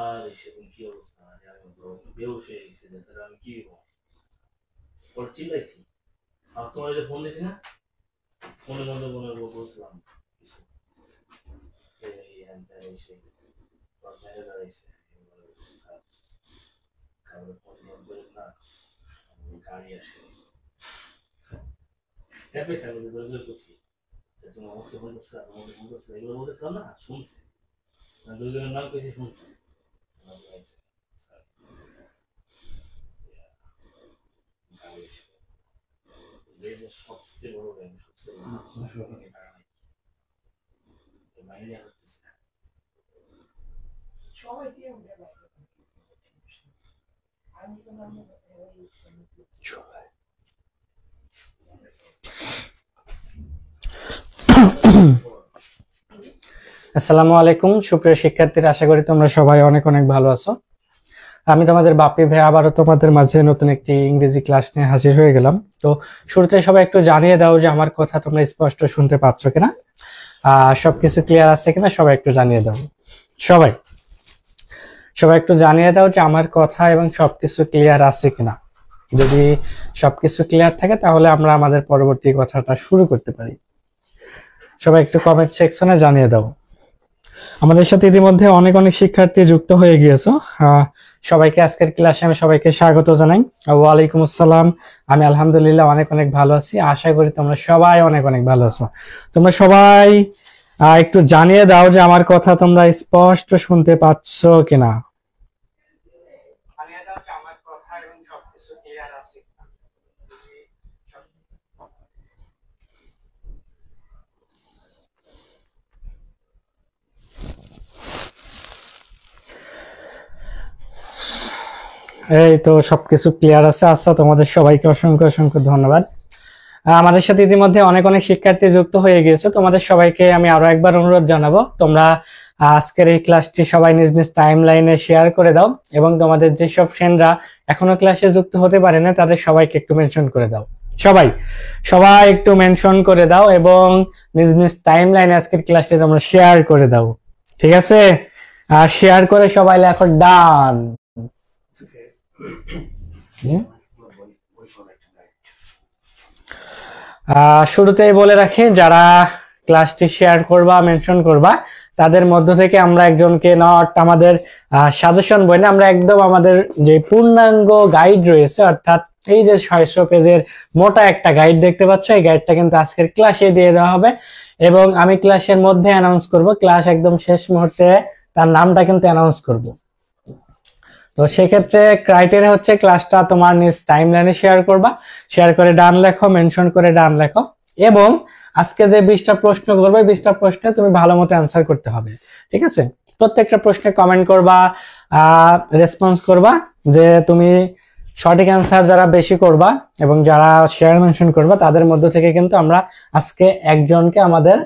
আর সেদিন কি অবস্থা, আমি তো বেহুশ হয়ে গেছি, আমি কি ওর চিল্লাইছি। আর তোমার যে ফোন দিছি না, ফোনের মধ্যে মনে বলছিলাম কিছু এই হ্যান ত্যান এই সেই ম্যানেজার আইছে, কারণ ফোন বলবেন না, গাড়ি আসে আমি জোর জোর করছি, তুমি আমাকে ফোন করছো, আমাকে ফোন করছো, এগুলো বলতেছিলাম না, শুনছে দুজনের নাম কেছে শুনছে। সবচেয়ে বড় ব্যাংক, সবচেয়ে মাইনে করতেছে সবাই কি আমি তো নাম আসসালামু আলাইকুম সুপ্রিয় শিক্ষার্থীরা, আশা করি তোমরা সবাই অনেক অনেক ভালো আছো। আমি তোমাদের বাপি ভাই আবারও তোমাদের মাঝে নতুন একটি ইংরেজি ক্লাস নিয়ে হাজির হয়ে গেলাম। তো শুরুতে সবাই একটু জানিয়ে দাও যে আমার কথা তোমরা স্পষ্ট শুনতে পাচ্ছ কিনা, সবকিছু ক্লিয়ার আছে কিনা সবাই একটু জানিয়ে দাও। সবাই একটু জানিয়ে দাও যে আমার কথা এবং সবকিছু ক্লিয়ার আছে কিনা। যদি সবকিছু ক্লিয়ার থাকে তাহলে আমরা আমাদের পরবর্তী কথাটা শুরু করতে পারি। সবাই একটু কমেন্ট সেকশনে জানিয়ে দাও। আমাদের সাথে ইতিমধ্যে অনেক অনেক শিক্ষার্থী যুক্ত হয়ে গিয়েছো। সবাইকে আজকের ক্লাসে আমি সবাইকে স্বাগত জানাই। ওয়ালাইকুম আসসালাম। আমি আলহামদুলিল্লাহ অনেক অনেক ভালো আছি। আশা করি তোমরা সবাই অনেক অনেক ভালো আছো। তোমরা সবাই একটু জানিয়ে দাও যে আমার কথা তোমরা স্পষ্ট শুনতে পাচ্ছ কিনা। এই তো সবকিছু ক্লিয়ার আছে। আচ্ছা, তোমাদের সবাইকে অসংখ্য অসংখ্য ধন্যবাদ। আমাদের সাথে ইতিমধ্যে অনেক অনেক শিক্ষার্থী যুক্ত হয়ে গিয়েছে। তোমাদের সবাইকে আমি আরো একবার অনুরোধ জানাবো, তোমরা আজকের এই ক্লাসটি সবাই নিজ নিজ টাইম লাইনে শেয়ার করে দাও এবং তোমাদের যেসব ফ্রেন্ডরা এখনো ক্লাসে যুক্ত হতে পারে না তাদের সবাইকে একটু মেনশন করে দাও। সবাই একটু মেনশন করে দাও এবং নিজ নিজ টাইম লাইনে আজকের ক্লাসটি তোমরা শেয়ার করে দাও, ঠিক আছে? আর শেয়ার করে সবাই লেখো ডান। শুরুতেই বলে রাখি, যারা ক্লাসটি শেয়ার করবা মেনশন করবা তাদের মধ্য থেকে আমরা একজনকে নট আমাদের সাজেশন বই না, আমরা একদম আমাদের যে পূর্ণাঙ্গ গাইড রয়েছে, অর্থাৎ এই যে 600 পেজের মোটা একটা গাইড দেখতে পাচ্ছ, এই গাইডটা কিন্তু আজকের ক্লাসে দিয়ে দেওয়া হবে এবং আমি ক্লাসের মধ্যে অ্যানাউন্স করব, ক্লাস একদম শেষ মুহূর্তে তার নামটা কিন্তু অ্যানাউন্স করব। তো সেক্ষেত্রে ক্রাইটেরিয়া হচ্ছে ক্লাসটা তোমার নিজ টাইম লাইনে শেয়ার করবা, শেয়ার করে ডান লেখো, মেনশন করে ডান লেখো এবং আজকে যে 20টা প্রশ্ন করবে 20টা প্রশ্নে তুমি ভালো মতো অ্যান্সার করতে হবে, ঠিক আছে? প্রত্যেকটা প্রশ্নে কমেন্ট করবা, রেসপন্স করবা যে তুমি সঠিক অ্যান্সার যারা বেশি করবা এবং যারা শেয়ার মেনশন করবা তাদের মধ্য থেকে কিন্তু আমরা আজকে একজনকে আমাদের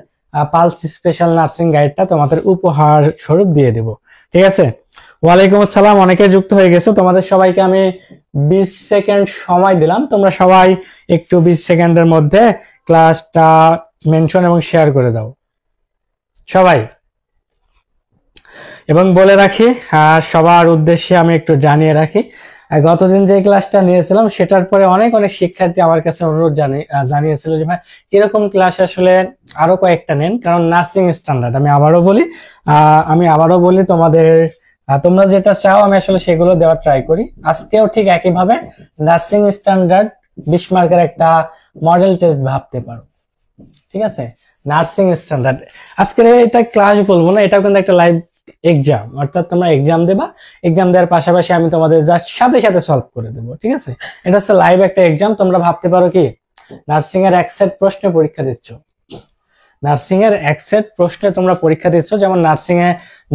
পালস স্পেশাল নার্সিং গাইডটা তোমাদের উপহার স্বরূপ দিয়ে দেব, ঠিক আছে? ওয়ালাইকুম আসসালাম, অনেকে যুক্ত হয়ে গেছে। তোমাদের সবাইকে আমি 20 সেকেন্ড সময় দিলাম, তোমরা সবাই একটু 20 সেকেন্ডের মধ্যে ক্লাসটা মেনশন এবং শেয়ার করে দাও সবাই। এবং বলে রাখি, সবার উদ্দেশ্যে আমি একটু জানিয়ে রাখি, গতদিন যে ক্লাসটা নিয়েছিলাম সেটার পরে অনেক অনেক শিক্ষার্থী আমার কাছে অনুরোধ জানিয়েছিল যে ভাই এরকম ক্লাস আসলে আরো কয়েকটা নেন, কারণ নার্সিং স্ট্যান্ডার্ড আমি আবারও বলি তোমাদের তোমরা যেটা চাও আমি আসলে সেগুলো দেওয়ার ট্রাই করি। আজকেও ঠিক একইভাবে নার্সিং স্ট্যান্ডার্ড 20 মার্কের একটা মডেল টেস্ট ভাবতে পারো, ঠিক আছে? নার্সিং স্ট্যান্ডার্ড আজকের এটা ক্লাস বলবো না, এটাও কিন্তু একটা লাইভ এক্সাম, অর্থাৎ তোমরা এক্সাম দেবা, এক্সাম দেওয়ার পাশাপাশি আমি তোমাদের জাস্ট সাথে সাথে সলভ করে দেবো, ঠিক আছে? এটা হচ্ছে লাইভ একটা এক্সাম। তোমরা ভাবতে পারো কি নার্সিং এর এক সেট প্রশ্নে পরীক্ষা দিচ্ছ, নার্সিং এর এক সেট প্রশ্নে তোমরা পরীক্ষা দিচ্ছ। যেমন নার্সিং এ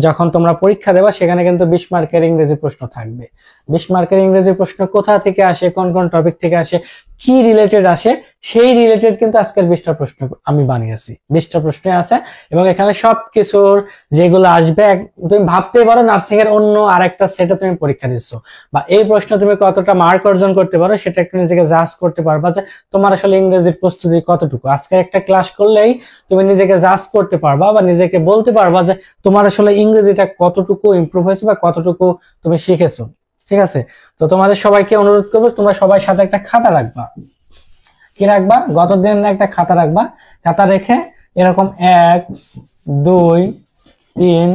যখন তোমরা পরীক্ষা দেবা সেখানে কিন্তু 20 মার্কের ইংরেজি প্রশ্ন থাকবে। 20 মার্কের ইংরেজি প্রশ্ন কোথা থেকে আসে, কোন কোন টপিক থেকে আসে, কি রিলেটেড আসে সেই রিলেটেড কিন্তু আজকের 20টা প্রশ্ন আমি বানিয়েছি। 20টা প্রশ্ন আছে এবং এখানে সবকিছুর যেগুলো আসবে তুমি ভাবতেই পারো নার্সিং এর অন্য আরেকটা সেটে তুমি পরীক্ষা দিচ্ছ, বা এই প্রশ্ন তুমি কতটা মার্ক অর্জন করতে পারো সেটা একটু নিজেকে জাজ করতে পারবা যে তোমার আসলে ইংরেজির প্রস্তুতি কতটুকু। আজকের একটা ক্লাস করলেই তুমি নিজেকে জাজ করতে পারবা বা নিজেকে বলতে পারবা যে তোমার আসলে ইংরেজিটা কতটুকু ইমপ্রুভ হয়েছে বা কতটুকু তুমি শিখেছো। ঠিক আছে, তো তোমাদের সবাইকে অনুরোধ করবো তোমরা সবাই সাথে একটা খাতা রাখবা। কি রাখবা? গত দিন একটা খাতা রাখবা। খাতা রেখে এরকম 1 2 3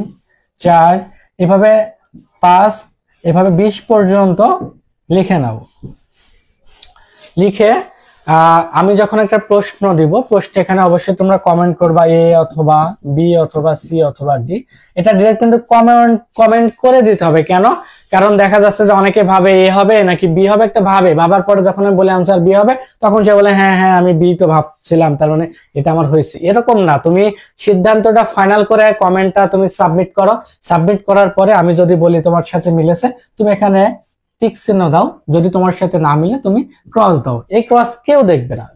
4 এভাবে 5 এভাবে 20 পর্যন্ত লিখে নাও। লিখে আমি যখন একটা প্রশ্ন দিব, প্রশ্ন এখানে অবশ্যই তোমরা কমেন্ট করবা এ অথবা বি অথবা সি অথবা ডি। এটা ডিরেক্ট কিন্তু কমেন্ট করে দিতে হবে। কেন? কারণ দেখা যাচ্ছে যে অনেকে ভাবে এ হবে নাকি বি হবে, একটা ভাবার পরে যখন আমি বলি আনসার বি হবে তখন সে বলে হ্যাঁ হ্যাঁ আমি বি তো ভাবছিলাম, তার মানে এটা আমার হয়েছে। এরকম না, তুমি সিদ্ধান্তটা ফাইনাল করে কমেন্টটা তুমি সাবমিট করো। সাবমিট করার পরে আমি যদি বলি তোমার সাথে মিলেছে, তুমি এখানে টিক চিহ্ন দাও। যদি তোমার সাথে না মিলে তুমি ক্রস দাও। এই ক্রস কেউ দেখবে না,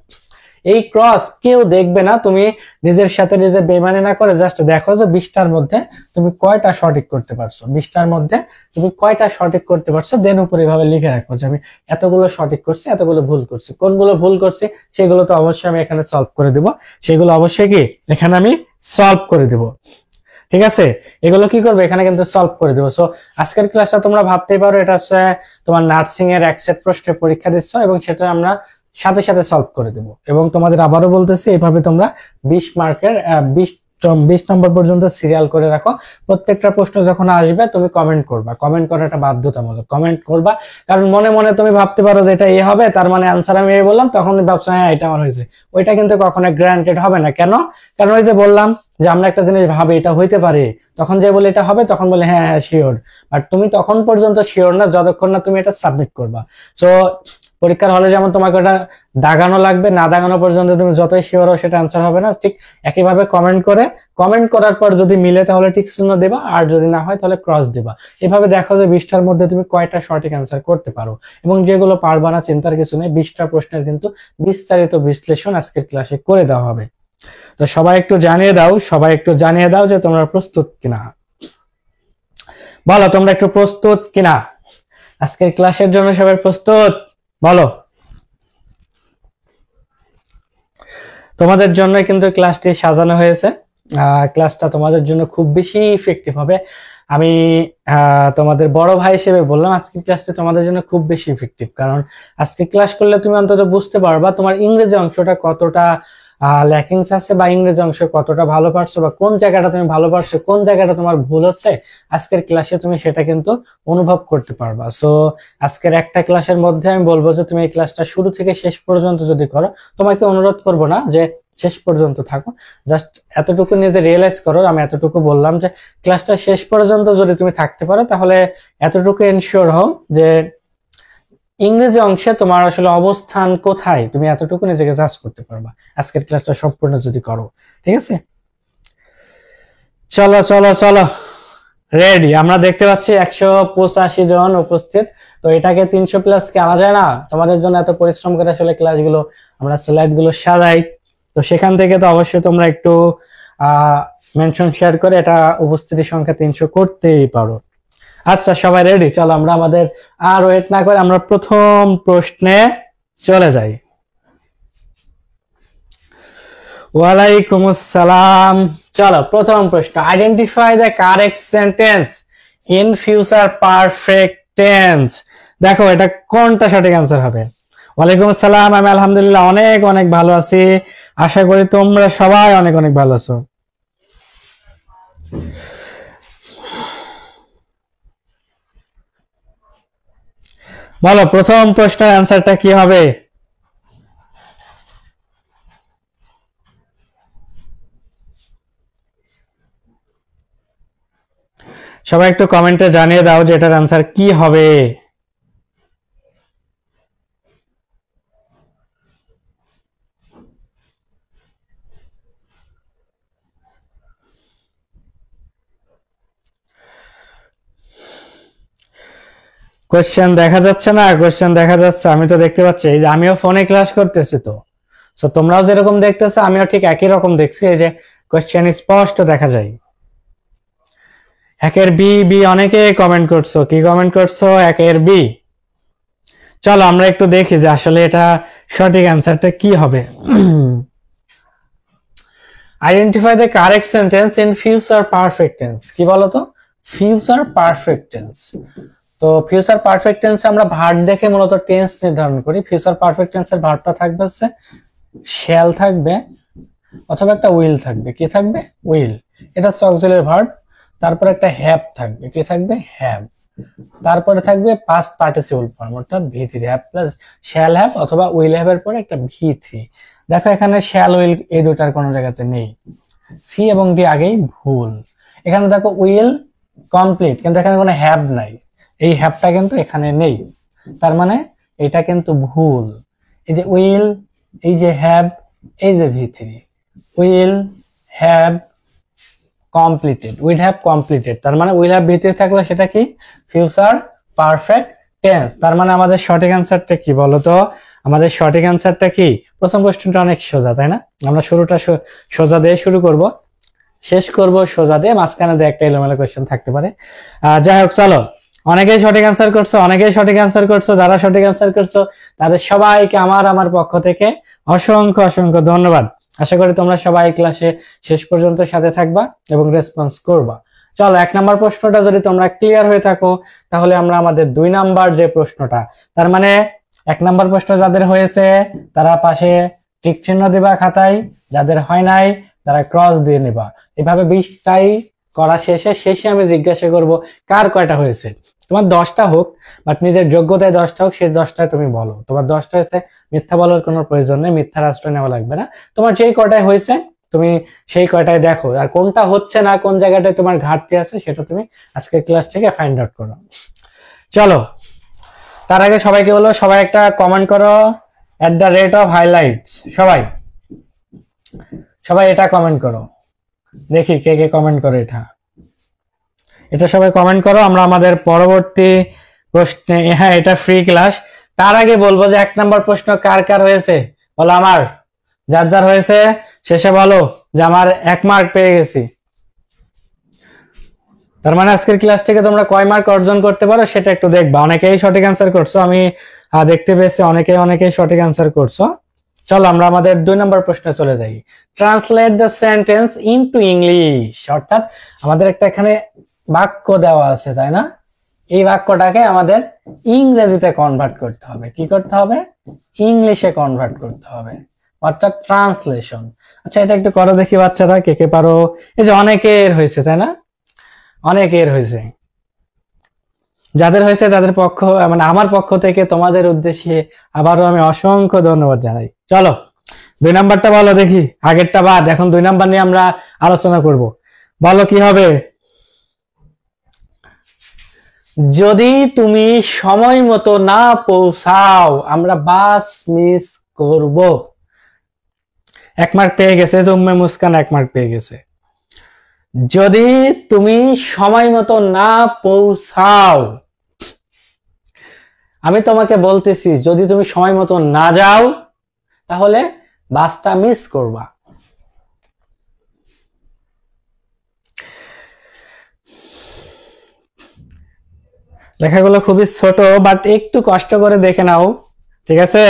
এই ক্রস কেউ দেখবে না। তুমি নিজের সাথে নিজে বেইমানি না করে জাস্ট দেখো যে 20টার মধ্যে তুমি কয়টা সঠিক করতে পারছো, 20টার মধ্যে তুমি কয়টা সঠিক করতে পারছো। দেন উপরে এভাবে লিখে রাখো যে আমি এতগুলো সঠিক করছি, এতগুলো ভুল করছি। কোনগুলো ভুল করছি সেগুলো তো অবশ্যই আমি এখানে সলভ করে দিব, সেগুলো অবশ্যই কি এখানে আমি সলভ করে দিব। ঠিক আছে, এগুলো কি করবে এখানে কিন্তু সলভ করে দেবো। সো আজকের ক্লাসটা তোমরা ভাবতেই পারো এটা হচ্ছে তোমার নার্সিং এর এক সেট প্রশ্নের পরীক্ষা দিচ্ছ এবং সেটা আমরা সাথে সাথে সলভ করে দেবো। এবং তোমাদের আবারও বলতেছি এইভাবে তোমরা 20 মার্কের 20 নম্বর পর্যন্ত সিরিয়াল করে রাখো। প্রত্যেকটা প্রশ্ন যখন আসবে তুমি কমেন্ট করবা, কমেন্ট করাটা বাধ্যতামূলক, কমেন্ট করবা। কারণ মনে মনে তুমি ভাবতে পারো যে এটা এ হবে, তার মানে আনসার আমি এই বললাম, তখন ভাবছো হ্যাঁ এটা আমার হয়েছে। ওইটা কিন্তু কখনো গ্রান্টেড হবে না। কেন? কারণ ওই যে বললাম যে আমরা একটা জিনিস ভাবি এটা হইতে পারে, তখন যে বলে এটা হবে তখন বলে হ্যাঁ হ্যাঁ শিওর, বাট তুমি তখন পর্যন্ত শিওর না যতক্ষণ না তুমি এটা সাবমিট করবা। সো পরীক্ষার হলে যেমন তোমাকে ওটা দাগানো লাগবে, না দাগানো পর্যন্ত তুমি যতই শিওর হও সেটা আনসার হবে না। ঠিক একইভাবে কমেন্ট করার পর যদি মিলে তাহলে টিক চিহ্ন দেবা, আর যদি না হয় তাহলে ক্রস দেবা। এভাবে দেখো যে 20টার মধ্যে তুমি কয়টা সঠিক আনসার করতে পারো। এবং যেগুলো পারবা না চিন্তার কিছু নেই, 20টা প্রশ্নের কিন্তু বিস্তারিত বিশ্লেষণ আজকের ক্লাসে করে দেওয়া হবে। তো সবাই একটু জানিয়ে দাও যে তোমরা প্রস্তুত কিনা। বলো তোমরা একটু প্রস্তুত কিনা? আজকের ক্লাসের জন্য সবাই প্রস্তুত? বলো। তোমাদের জন্য কিন্তু ক্লাসটি সাজানো হয়েছে। ক্লাসটা তোমাদের জন্য খুব বেশি ইফেক্টিভ হবে। আমি তোমাদের বড় ভাই হিসেবে বললাম আজকের ক্লাসটা তোমাদের জন্য খুব বেশি ইফেক্টিভ। কারণ আজকে ক্লাস করলে তুমি অন্তত বুঝতে পারবা তোমার ইংরেজি অংশটা কতটা ল্যাকিংস আছে, বা ইংরেজি অংশ কতটা ভালো পারছো, বা কোন জায়গাটা তুমি ভালো পারছো, কোন জায়গাটা তোমার ভুল হচ্ছে আজকের ক্লাসে তুমি সেটা কিন্তু অনুভব করতে পারবা। সো আজকের একটা ক্লাসের মধ্যে আমি বলবো যে তুমি এই ক্লাসটা শুরু থেকে শেষ পর্যন্ত যদি করো, তোমাকে অনুরোধ করবো না যে শেষ পর্যন্ত থাকো, জাস্ট এতটুকু নিজে রিয়েলাইজ করো। আমি এতটুকু বললাম যে ক্লাসটা শেষ পর্যন্ত যদি তুমি থাকতে পারো তাহলে এতটুকু এনশিওর হও যে ইংরেজি অংশে তোমার আসলে অবস্থান কোথায়, তুমি এতটুকু নিজেকে জাজ করতে পারবা আজকের ক্লাসটা সম্পূর্ণ যদি করো। ঠিক আছে, চলো চলো চলো রেডি। আমরা দেখতে পাচ্ছি 185 জন উপস্থিত। তো এটাকে 300 প্লাস কে আনা যায় না? তোমাদের জন্য এত পরিশ্রম করে আসলে ক্লাসগুলো আমরা স্লাইড গুলো সাজাই, তো সেখান থেকে তো অবশ্যই তোমরা একটু মেনশন শেয়ার করে এটা উপস্থিতি সংখ্যা 300 করতেই পারো। আচ্ছা সবাই রেডি? চলো আমরা আমাদের আর ওয়েট না করে আমরা প্রথম প্রশ্নে চলে যাই। ওয়ালাইকুম আসসালাম। চলো প্রথম প্রশ্ন, identify the correct sentence in future perfect tense. দেখো এটা কোনটা সঠিক অ্যান্সার হবে? ওয়ালাইকুম আসসালাম, আমি আলহামদুলিল্লাহ অনেক অনেক ভালো আছি। আশা করি তোমরা সবাই অনেক অনেক ভালো আছো। বলো প্রথম প্রশ্নের অ্যান্সারটা কি হবে? সবাই একটু কমেন্টে জানিয়ে দাও যে এটার অ্যান্সার কি হবে। কোশ্চেন দেখা যাচ্ছে না? কোশ্চেন দেখা যাচ্ছে, আমি তো দেখতে পাচ্ছি, এই যে আমিও ফোনে ক্লাস করতেছি, তো সো তোমরাও যেরকম দেখতেছো আমিও ঠিক একই রকম দেখছি, এই যে কোশ্চেন স্পষ্ট দেখা যায়। একের বি, বি অনেকে কমেন্ট করছো, কি কমেন্ট করছো? একের বি। চলো আমরা একটু দেখি যে আসলে এটা সঠিক অ্যান্সারটা কি হবে। Identify the correct sentence in future perfect tense. কি বলতো? Future perfect tense. তো ফিউচার পারফেক্ট টেন্সে আমরা ভার্ব দেখে মূলত টেন্স নির্ধারণ করি। ফিউচার পারফেক্ট টেন্সের ভার্বটা থাকবে হচ্ছে শ্যাল থাকবে অথবা একটা উইল থাকবে। কি থাকবে? উইল। এটা হচ্ছে অক্সিলারি ভার্ব। তারপর একটা হ্যাভ থাকবে। কি থাকবে? হ্যাভ। তারপরে থাকবে পাস্ট পার্টিসিপল ফর্ম অর্থাৎ ভি3, হ্যাভ প্লাস শ্যাল হ্যাভ অথবা উইল হ্যাভ এর পরে একটা ভি3। দেখো এখানে শ্যাল উইল এই দুটার কোনো জায়গাতে নেই, সি এবং ডি আগেই ভুল। এখানে দেখো উইল কমপ্লিট, কিন্তু এখানে কোনো হ্যাভ নাই, এই হ্যাভটা কিন্তু এখানে নেই, তার মানে এটা কিন্তু ভুল। এই যে উইল, এই যে হ্যাভ, এই যে ভি3, will have completed, will have completed, তার মানে উইল হ্যাভ ভি3 থাকলে সেটা কি? Future perfect tense. তার মানে আমাদের সঠিক অ্যান্সারটা কি বলতো? আমাদের সঠিক অ্যান্সারটা কি? প্রথম প্রশ্নটা অনেক সোজা, তাই না? আমরা শুরুটা সোজা দিয়ে শুরু করব, শেষ করব সোজা দিয়ে, মাঝখানে দিয়ে একটা এলোমেলো কোশ্চেন থাকতে পারে। যাই হোক, চলো, অনেকেই সঠিক অ্যান্সার করছো, অনেকেই সঠিক অ্যান্সার করছো। যারা সঠিক অ্যান্সার করছো তাদের সবাইকে আমার পক্ষ থেকে অসংখ্য অসংখ্য ধন্যবাদ। আশা করি তোমরা সবাই ক্লাসে শেষ পর্যন্ত সাথে থাকবা এবং রেসপন্স করবা। চলো, 1 নাম্বার প্রশ্নটা যদি তোমরা ক্লিয়ার হয়ে থাকো তাহলে আমরা আমাদের 2 নাম্বার যে প্রশ্নটা, তার মানে 1 নাম্বার প্রশ্ন যাদের হয়েছে তারা পাশে টিক চিহ্ন দিবা খাতায়, যাদের হয় নাই তারা ক্রস দিয়ে নিবা। এভাবে 20টাই করা শেষে আমি জিজ্ঞাসা করব কার কয়টা হয়েছে। তোমার 10টা হোক, বাট নিজের যোগ্যতায় 10টা হোক, সেই 10টায় তুমি বলো। তোমার 10টা হয়েছে, মিথ্যা বলার কোনো প্রয়োজন নেই, মিথ্যার আশ্রয় নেওয়া লাগবে না। তোমার যেই কয়টায় হয়েছে তুমি সেই কয়টায় দেখো, আর কোনটা হচ্ছে না, কোন জায়গাটায় তোমার ঘাটতি আছে সেটা তুমি আজকের ক্লাস থেকে ফাইন্ড আউট করো। চলো, তার আগে সবাইকে বলো, সবাই একটা কমেন্ট করো @highlights। সবাই এটা কমেন্ট করো, দেখি কে কে কমেন্ট করো। এটা সবাই কমেন্ট করো। আমরা আমাদের পরবর্তী প্রশ্নে, হ্যাঁ এটা ফ্রি ক্লাস। তার আগে বলবো যে 1 নাম্বার প্রশ্ন কার কার হয়েছে বলো। আমার যার যার হয়েছে শেষে বলো যে আমার 1 মার্ক পেয়ে গেছি। তার মানে আজকের ক্লাস থেকে তোমরা কয় মার্ক অর্জন করতে পারো সেটা একটু দেখবা। অনেকেই সঠিক অ্যান্সার করছো, আমি দেখতে পেয়েছি অনেকেই সঠিক অ্যান্সার করছো। চলো আমরা আমাদের 2 নম্বর প্রশ্নে চলে যাই। Translate the sentence into English. অর্থাৎ আমাদের একটা এখানে বাক্য দেওয়া আছে, তাই না? এই বাক্যটাকে আমাদের ইংরেজিতে কনভার্ট করতে হবে। কি করতে হবে? ইংলিশে কনভার্ট করতে হবে, অর্থাৎ ট্রান্সলেশন। আচ্ছা, এটা একটু করো দেখি বাচ্চারা, কে কে পারো? এই যে অনেকের হয়েছে, তাই না? অনেকের হয়েছে। যাদের হয়েছে তাদের পক্ষ, মানে আমার পক্ষ থেকে তোমাদের উদ্দেশ্যে আবারও আমি অসংখ্য ধন্যবাদ জানাই। চলো 2 নাম্বারটা বলো দেখি, আগেরটা বাদ, এখন 2 নাম্বার নিয়ে আমরা আলোচনা করব। বলো কি হবে? যদি তুমি সময় মতো না পৌঁছাও আমরা বাস মিস করব। 1 মার্ক পেয়ে গেছে, উম্মে মুস্কান 1 মার্ক পেয়ে গেছে। যদি তুমি সময় মতো না পৌঁছাও, আমি তোমাকে বলতেছি যদি তুমি সময় মতো না যাও তাহলে বাসটা মিস করবা। লেখাগুলো খুবই ছোট, বাট একটু কষ্ট করে দেখে নাও, ঠিক আছে?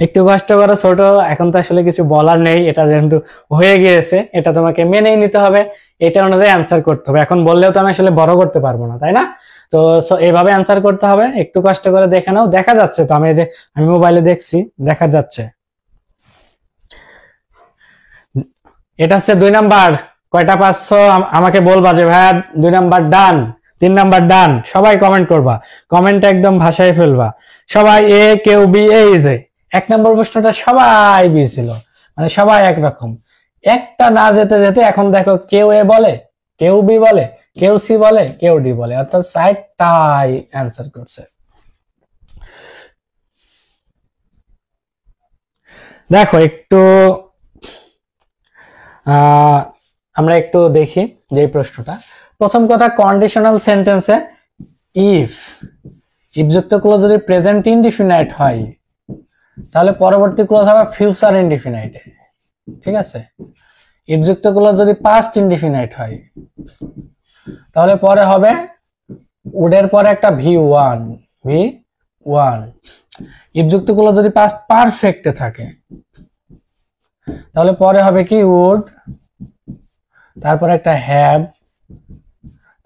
একটু কষ্ট করে, ছোট, এখন তো আসলে কিছু বলার নেই, এটা যেহেতু হয়ে গিয়েছে এটা তোমাকে মেনেই নিতে হবে, এটা অনুযায়ী অ্যান্সার করতে হবে। এখন বললেও তো আমি আসলে বড় করতে পারবো না, তাই না? তো এইভাবে অ্যান্সার করতে হবে। একটু কষ্ট করে দেখে নাও, দেখা যাচ্ছে তো, আমি মোবাইলে দেখছি, দেখা যাচ্ছে। এটা হচ্ছে 2 নাম্বার। কয়টা পাচ্ছো আমাকে বলবা যে ভাইয়া 2 নাম্বার ডান, 3 নাম্বার ডান। সবাই কমেন্ট করবা, কমেন্ট একদম ভাষায় ফেলবা সবাই। এ কেউ বি, এই যে 1 নম্বর প্রশ্নটা সবাই বি ছিল, মানে সবাই একরকম। একটা না যেতে যেতে এখন দেখো কেউ এ বলে, কেউ বি বলে, কেউ সি বলে, কেউ ডি বলে, অর্থাৎ 60টাই অ্যান্সার করছে। দেখো একটু আমরা একটু দেখি যে প্রশ্নটা। প্রথম কথা, কন্ডিশনাল সেন্টেন্সে ইফ যুক্ত ক্লজ যদি প্রেজেন্ট ইনডিফিনাইট হয় তাহলে পরবর্তী ক্লজ হবে ফিউচার ইনডিফিনাইটে, ঠিক আছে। ইফ যুক্ত ক্লজ যদি পাস্ট ইনডিফিনাইট হয় তাহলে পরে হবে উডের পরে একটা ভি ওয়ান। ইফ যুক্ত ক্লজ যদি পাস্ট পারফেক্টে থাকে তাহলে পরে হবে কি উড, তারপরে একটা হ্যাভ,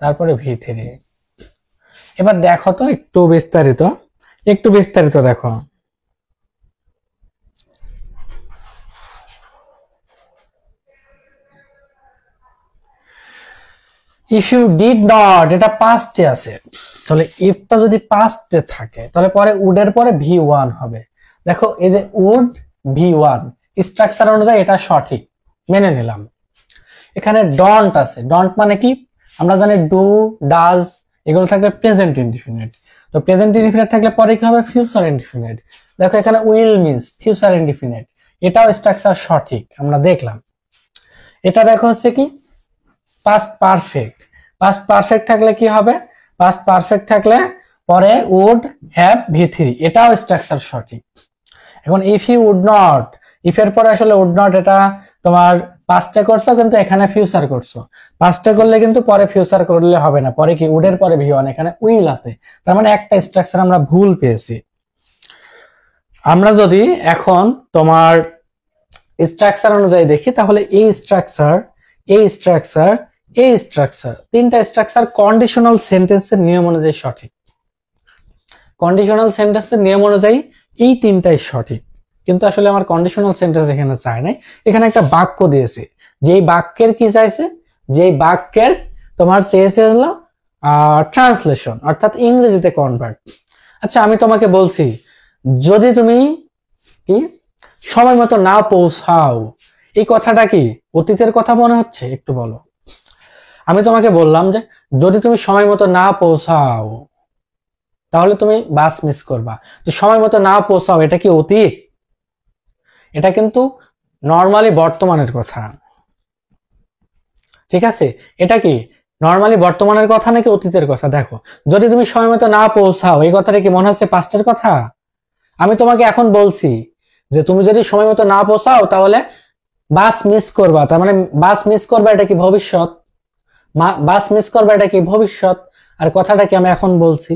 তারপরে ভি3। এবার দেখো তো একটু বিস্তারিত দেখো। ইফ ইউ ডিড নট, এটা পাস্টে আছে, তাহলে ইফটা যদি পাস্টে থাকে তাহলে পরে উডের পরে ভি1 হবে। দেখো এই যে উড ভি1 স্ট্রাকচার অনুযায়ী এটা সঠিক, মেনে নিলাম। এখানে ডন্ট আছে, ডন্ট মানে কি আমরা জানি ডু, ডাজ এগুলো থাকলে প্রেজেন্ট ইনডিফিনিট। তো প্রেজেন্ট ইনডিফিনিট থাকলে পরে কি হবে ফিউচার ইনডিফিনিট। দেখো এখানে উইল মিন্স ফিউচার ইনডিফিনিট, এটাও স্ট্রাকচার সঠিক আমরা দেখলাম। এটা দেখো হচ্ছে কি পাস্ট পারফেক্ট। পাস্ট পারফেক্ট থাকলে কি হবে, পাস্ট পারফেক্ট থাকলে পরে উড হ্যাভ ভি3, এটাও স্ট্রাকচার সঠিক। এখন if you would not, if এর পরে আসলে উড নট এটা তোমার পাস্টে করছো কিন্তু এখানে ফিউচার করছো। পাস্টে করলে কিন্তু পরে ফিউচার করলে হবে না, পরে কি উডের পরে ভি1, এখানে উইল আছে, তার মানে একটা স্ট্রাকচার আমরা ভুল পেয়েছি। আমরা যদি এখন তোমার স্ট্রাকচার অনুযায়ী দেখি তাহলে এই স্ট্রাকচার তিনটা স্ট্রাকচার কন্ডিশনাল সেন্টেন্সের নিয়ম অনুযায়ী সঠিক। কন্ডিশনাল সেন্টেন্সের নিয়ম অনুযায়ী এই তিনটাই সঠিক, কিন্তু আসলে আমার কন্ডিশনাল সেন্টেন্স এখানে চাই নাই, এখানে একটা বাক্য দিয়েছে, যেই বাক্যের কি চাইছে, যেই বাক্যের তোমার চেয়েছে হলো ট্রান্সলেশন, অর্থাৎ ইংরেজিতে কনভার্ট। আচ্ছা আমি তোমাকে বলছি যদি তুমি কি সময় মতো না পৌঁছাও, এই কথাটা কি অতীতের কথা মনে হচ্ছে, একটু বলো। আমি তোমাকে বললাম যে যদি তুমি সময় মতো না পৌঁছাও তাহলে তুমি বাস মিস করবা। তো সময় মতো না পৌঁছাও এটা কি অতীত? এটা কিন্তু নর্মালি বর্তমানের কথা, ঠিক আছে। এটা কি নর্মালি বর্তমানের কথা নাকি অতীতের কথা? দেখো যদি তুমি সময় মতো না পৌঁছাও এই কথাটা কি মনে হচ্ছে পাস্টের কথা? আমি তোমাকে এখন বলছি যে তুমি যদি সময় মতো না পৌঁছাও তাহলে বাস মিস করবা, তার মানে বাস মিস করবা এটা কি ভবিষ্যৎ? বাস মিস করবা এটা কি ভবিষ্যৎ? আর কথাটা কি আমি এখন বলছি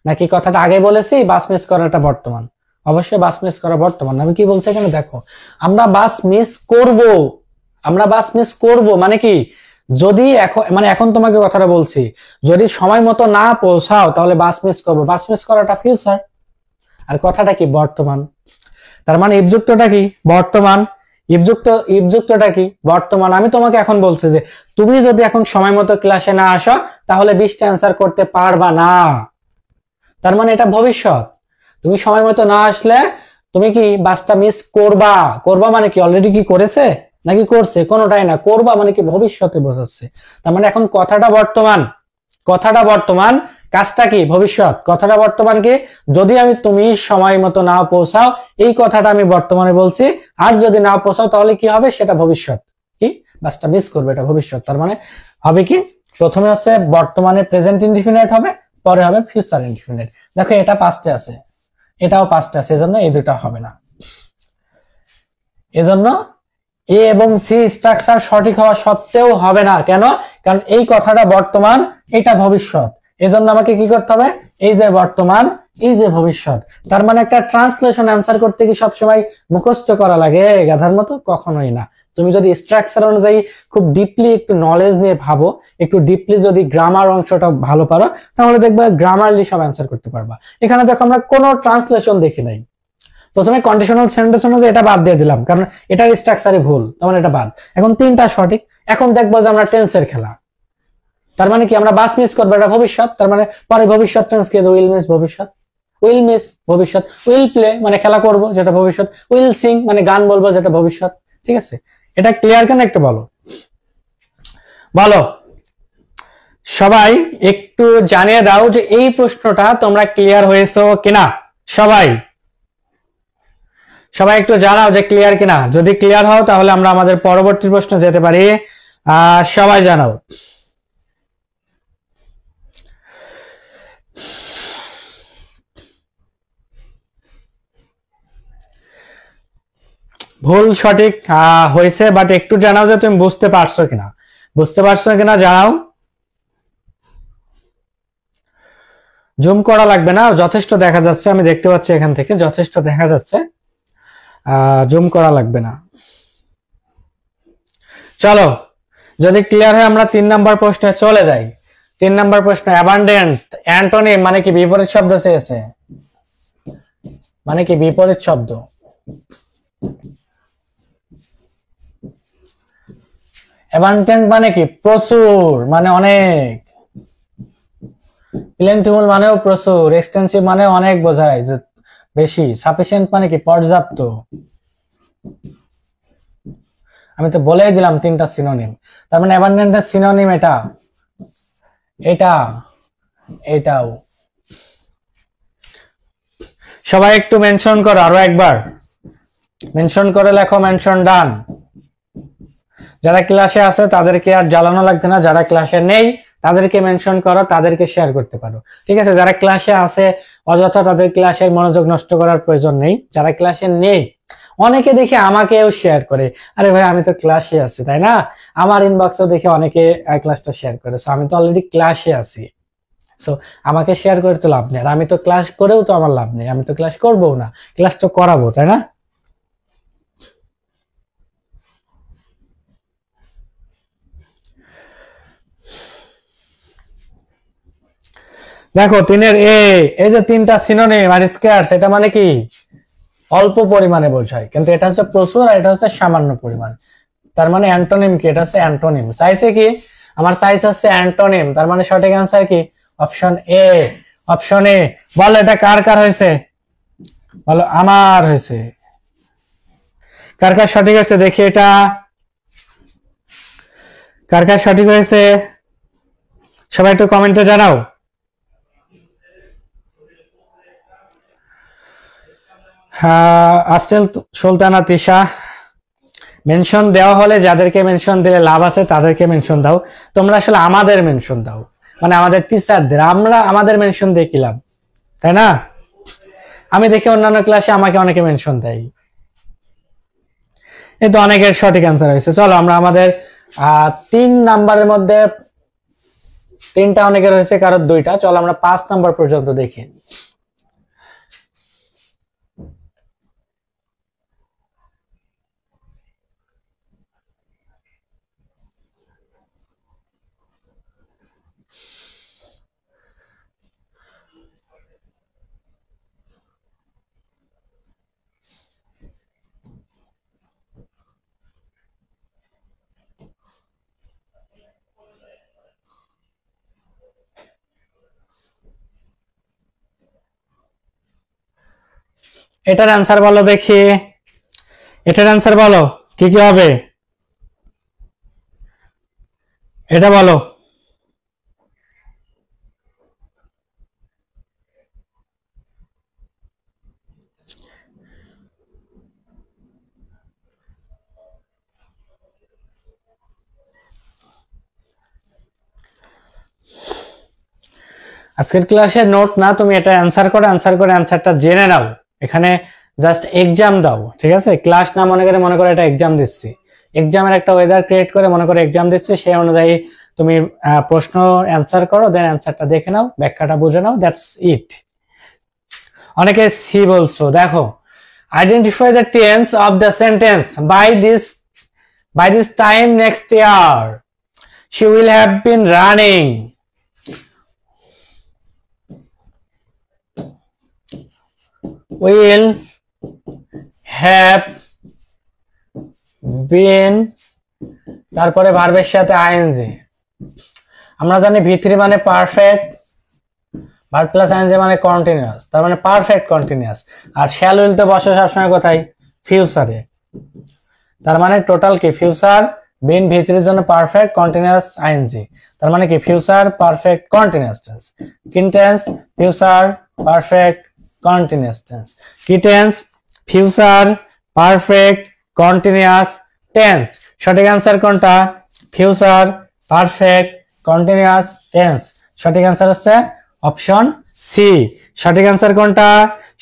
নাকি কথাটা আগে বলেছি বাস মিস করাটা বর্তমান? অবশ্যই বাস মিস করা বর্তমান। আমি কি বলছি এখানে দেখো আমরা বাস মিস করব, মানে কি যদি এখন তোমাকে কথাটা বলছি যদি সময় মতো না পৌঁছাও তাহলে বাস মিস করবো, বাস মিস করাটা ফিউচার আর কথাটা কি বর্তমান। তার মানে ইফযুক্তটা কি বর্তমান, ইফযুক্তটা কি বর্তমান। আমি তোমাকে এখন বলছি যে তুমি যদি এখন সময় মতো ক্লাসে না আসো তাহলে 20টা অ্যান্সার করতে পারবা না, তার মানে এটা ভবিষ্যৎ। তুমি সময় মতো না আসলে তুমি কি বাসটা মিস করবা মানে কি অলরেডি কি করেছে নাকি করছে? কোনোটাই না, করবা মানে কি ভবিষ্যতে বোঝাচ্ছে। তার মানে এখন কথাটা বর্তমান, কাজটা কি ভবিষ্যৎ। কথাটা বর্তমান কি যদি তুমি সময় মতো না পৌঁছাও এই কথাটা আমি বর্তমানে বলছি, আর যদি না পৌঁছাও তাহলে কি হবে সেটা ভবিষ্যৎ, কি বাসটা মিস করবে এটা ভবিষ্যৎ। তার মানে হবে কি প্রথমে হচ্ছে বর্তমানে প্রেজেন্ট ইনডিফিনিট হবে, পরে হবে ফিউচার ইনডিফিনিট। দেখো এটা পাস্টে আছে, এটাও পাস্টে আছে, এজন্য এই দুটো হবে না। এজন্য এ এবং সি স্ট্রাকচার সঠিক হওয়া সত্ত্বেও হবে না। কেন? কারণ এই কথাটা বর্তমান, এটা ভবিষ্যৎ। এজন্য আমাকে কি করতে হবে, এই যে বর্তমান এই যে ভবিষ্যৎ। তার মানে একটা ট্রান্সলেশন অ্যান্সার করতে কি সবসময় মুখস্থ করা লাগে গাধার মতো? কখনোই না। তুমি যদি স্ট্রাকচার অনুযায়ী খুব ডিপলি একটু নলেজ নিয়ে ভাবো, একটু ডিপলি যদি গ্রামার অংশটা ভালো পারো তাহলে দেখবে গ্রামারলি সব অ্যান্সার করতে পারবা। এখানে দেখো আমরা কোনো ট্রান্সলেশন দেখি নাই, প্রথমে কন্ডিশনাল সেন্টেন্স অনুযায়ী এটা বাদ দিয়ে দিলাম কারণ এটার স্ট্রাকচারই ভুল, তখন এটা বাদ। এখন তিনটা সঠিক। এখন দেখবো যে আমরা টেন্সের খেলা, তার মানে কি আমরা বাস মিস করবো এটা ভবিষ্যৎ, তার মানে পরে ভবিষ্যৎ টেন্স কি উইল মিস ভবিষ্যৎ, উইল প্লে মানে খেলা করব যেটা ভবিষ্যৎ, উইল সিং মানে গান বলবো যেটা ভবিষ্যৎ। ঠিক আছে, এটা ক্লিয়ার কেন একটু বলো সবাই একটু জানিয়ে দাও যে এই প্রশ্নটা তোমরা ক্লিয়ার হয়েছো কিনা। সবাই একটু জানাও যে ক্লিয়ার কিনা। যদি ক্লিয়ার হও তাহলে আমরা আমাদের পরবর্তী প্রশ্ন যেতে পারি। সবাই জানাও। ভুল সঠিক হয়েছে, বাট একটু জানাও যে তুমি বুঝতে পারছো কিনা জানাও। জুম করা লাগবে না, যথেষ্ট দেখা যাচ্ছে, আমি দেখতে পাচ্ছি এখান থেকে যথেষ্ট দেখা যাচ্ছে, জুম করা লাগবে না। চলো যদি ক্লিয়ার হয় আমরা 3 নাম্বার প্রশ্নে চলে যাই। 3 নাম্বার প্রশ্ন, অ্যাবান্ডেন্ট অ্যান্টোনিম মানে কি? বিপরীত শব্দ চেয়েছে, মানে কি বিপরীত শব্দ। অ্যাবান্ডেন্ট মানে কি? প্রচুর, মানে অনেক। প্লেন্টিফুল মানেও প্রচুর, এক্সটেন্সিভ মানে অনেক বোঝায়, যে বেশি। সাফিসিয়েন্ট মানে কি? পর্যাপ্ত। আমি তো বলেই দিলাম 3টা সিনোনিম। তার মানে অ্যাবান্ডেন্টের সিনোনিম এটা, এটাও। সবাই একটু মেনশন করো, আরো একবার মেনশন করে লেখো, মেনশন ডান। যারা ক্লাসে আছে তাদেরকে আর জ্বালানো লাগবে না, যারা ক্লাসে নেই তাদেরকে মেনশন করো, তাদেরকে শেয়ার করতে পারো, ঠিক আছে? যারা ক্লাসে আছে অযথা তাদের ক্লাসের মনোযোগ নষ্ট করার প্রয়োজন নেই। যারা ক্লাসে নেই, অনেকে দেখে আমাকেও শেয়ার করে, আরে ভাই আমি তো ক্লাসে আছি, তাই না? আমার ইনবক্সেও দেখে অনেকে ক্লাসটা শেয়ার করে, সো আমি তো অলরেডি ক্লাসে আছি, সো আমাকে শেয়ার করে তো লাভ নেই। আর আমি তো ক্লাস করেও তো আমার লাভ নেই, আমি তো ক্লাস করবো না, ক্লাস তো করাবো, তাই না? দেখো 3-এর এই যে 3টা সিনোনিম আর স্কেয়ার্স, এটা মানে কি? অল্প পরিমাণে বোঝায়, কিন্তু এটা হচ্ছে প্রচুর আর এটা হচ্ছে সামান্য পরিমাণ। তার মানে অ্যান্টোনিম কি? এটা হচ্ছে অ্যান্টোনিম। চাইছে কি? আমার সাইজ হচ্ছে অ্যান্টোনিম, তার মানে সঠিক অ্যান্সার কি? Option A. Option A. বল এটা কার কার হয়েছে? বলো আমার হয়েছে। কার কার সঠিক হয়েছে দেখি, এটা কার কার সঠিক হয়েছে সবাই একটু কমেন্টে জানাও। আস্টেল সুলতানা তিশা, মেনশন দেওয়া হলে যাদেরকে মেনশন দিলে লাভ আছে তাদেরকে মেনশন দাও। তোমরা আসলে আমাদের মেনশন দাও, মানে আমাদের টিচারদের। আমরা আমাদের মেনশন দিয়ে কি লাভ, তাই না? আমি দেখি অন্যান্য ক্লাসে আমাকে অনেকে মেনশন দেয়। এই তো অনেকের সঠিক অ্যান্সার হয়েছে। চলো আমরা আমাদের 3 নাম্বারের মধ্যে 3টা অনেকের হয়েছে, কারোর 2টা। চলো আমরা 5 নাম্বার পর্যন্ত দেখি। এটার অ্যান্সার বলো দেখি, এটার অ্যান্সার বলো কি কি হবে, এটা বলো। আজকের ক্লাসের নোট না, তুমি এটা অ্যান্সার করে অ্যান্সারটা জেনে নাও। এখানে জাস্ট এক্সাম দাও, ঠিক আছে? ক্লাস না মনে করে এটা এক্সাম দিচ্ছি, এক্সামের একটা ওয়েদার ক্রিয়েট করে মনে করে এক্সাম দিচ্ছি, সেই অনুযায়ী তুমি প্রশ্ন অ্যান্সার করো, দেন অ্যান্সারটা দেখে নাও, ব্যাখ্যাটা বুঝে নাও, দ্যাটস ইট। অনেকে সি বলছো, দেখো identify the tense of the sentence by this time next year she will have been running. will have been, তারপরে ভার্বের সাথে আইএনজি। আমরা জানি V3 মানে পারফেক্ট, ভার্ব প্লাস আইএনজি মানে কন্টিনিউয়াস, তার মানে পারফেক্ট কন্টিনিউয়াস। আর শ্যাল উইল তো বসে সবসময় কোথায়? ফিউচারে। তার মানে টোটাল কি? ফিউচার বিন V3 এর জন্য পারফেক্ট কন্টিনিউয়াস আইএনজি, তার মানে কি? Future perfect continuous tense. কি tense? Future perfect continuous tense. কি tense? Future perfect continuous tense. সঠিক অ্যান্সার কোনটা? Future perfect continuous tense. সঠিক অ্যান্সার হচ্ছে অপশন সি। সঠিক অ্যান্সার কোনটা?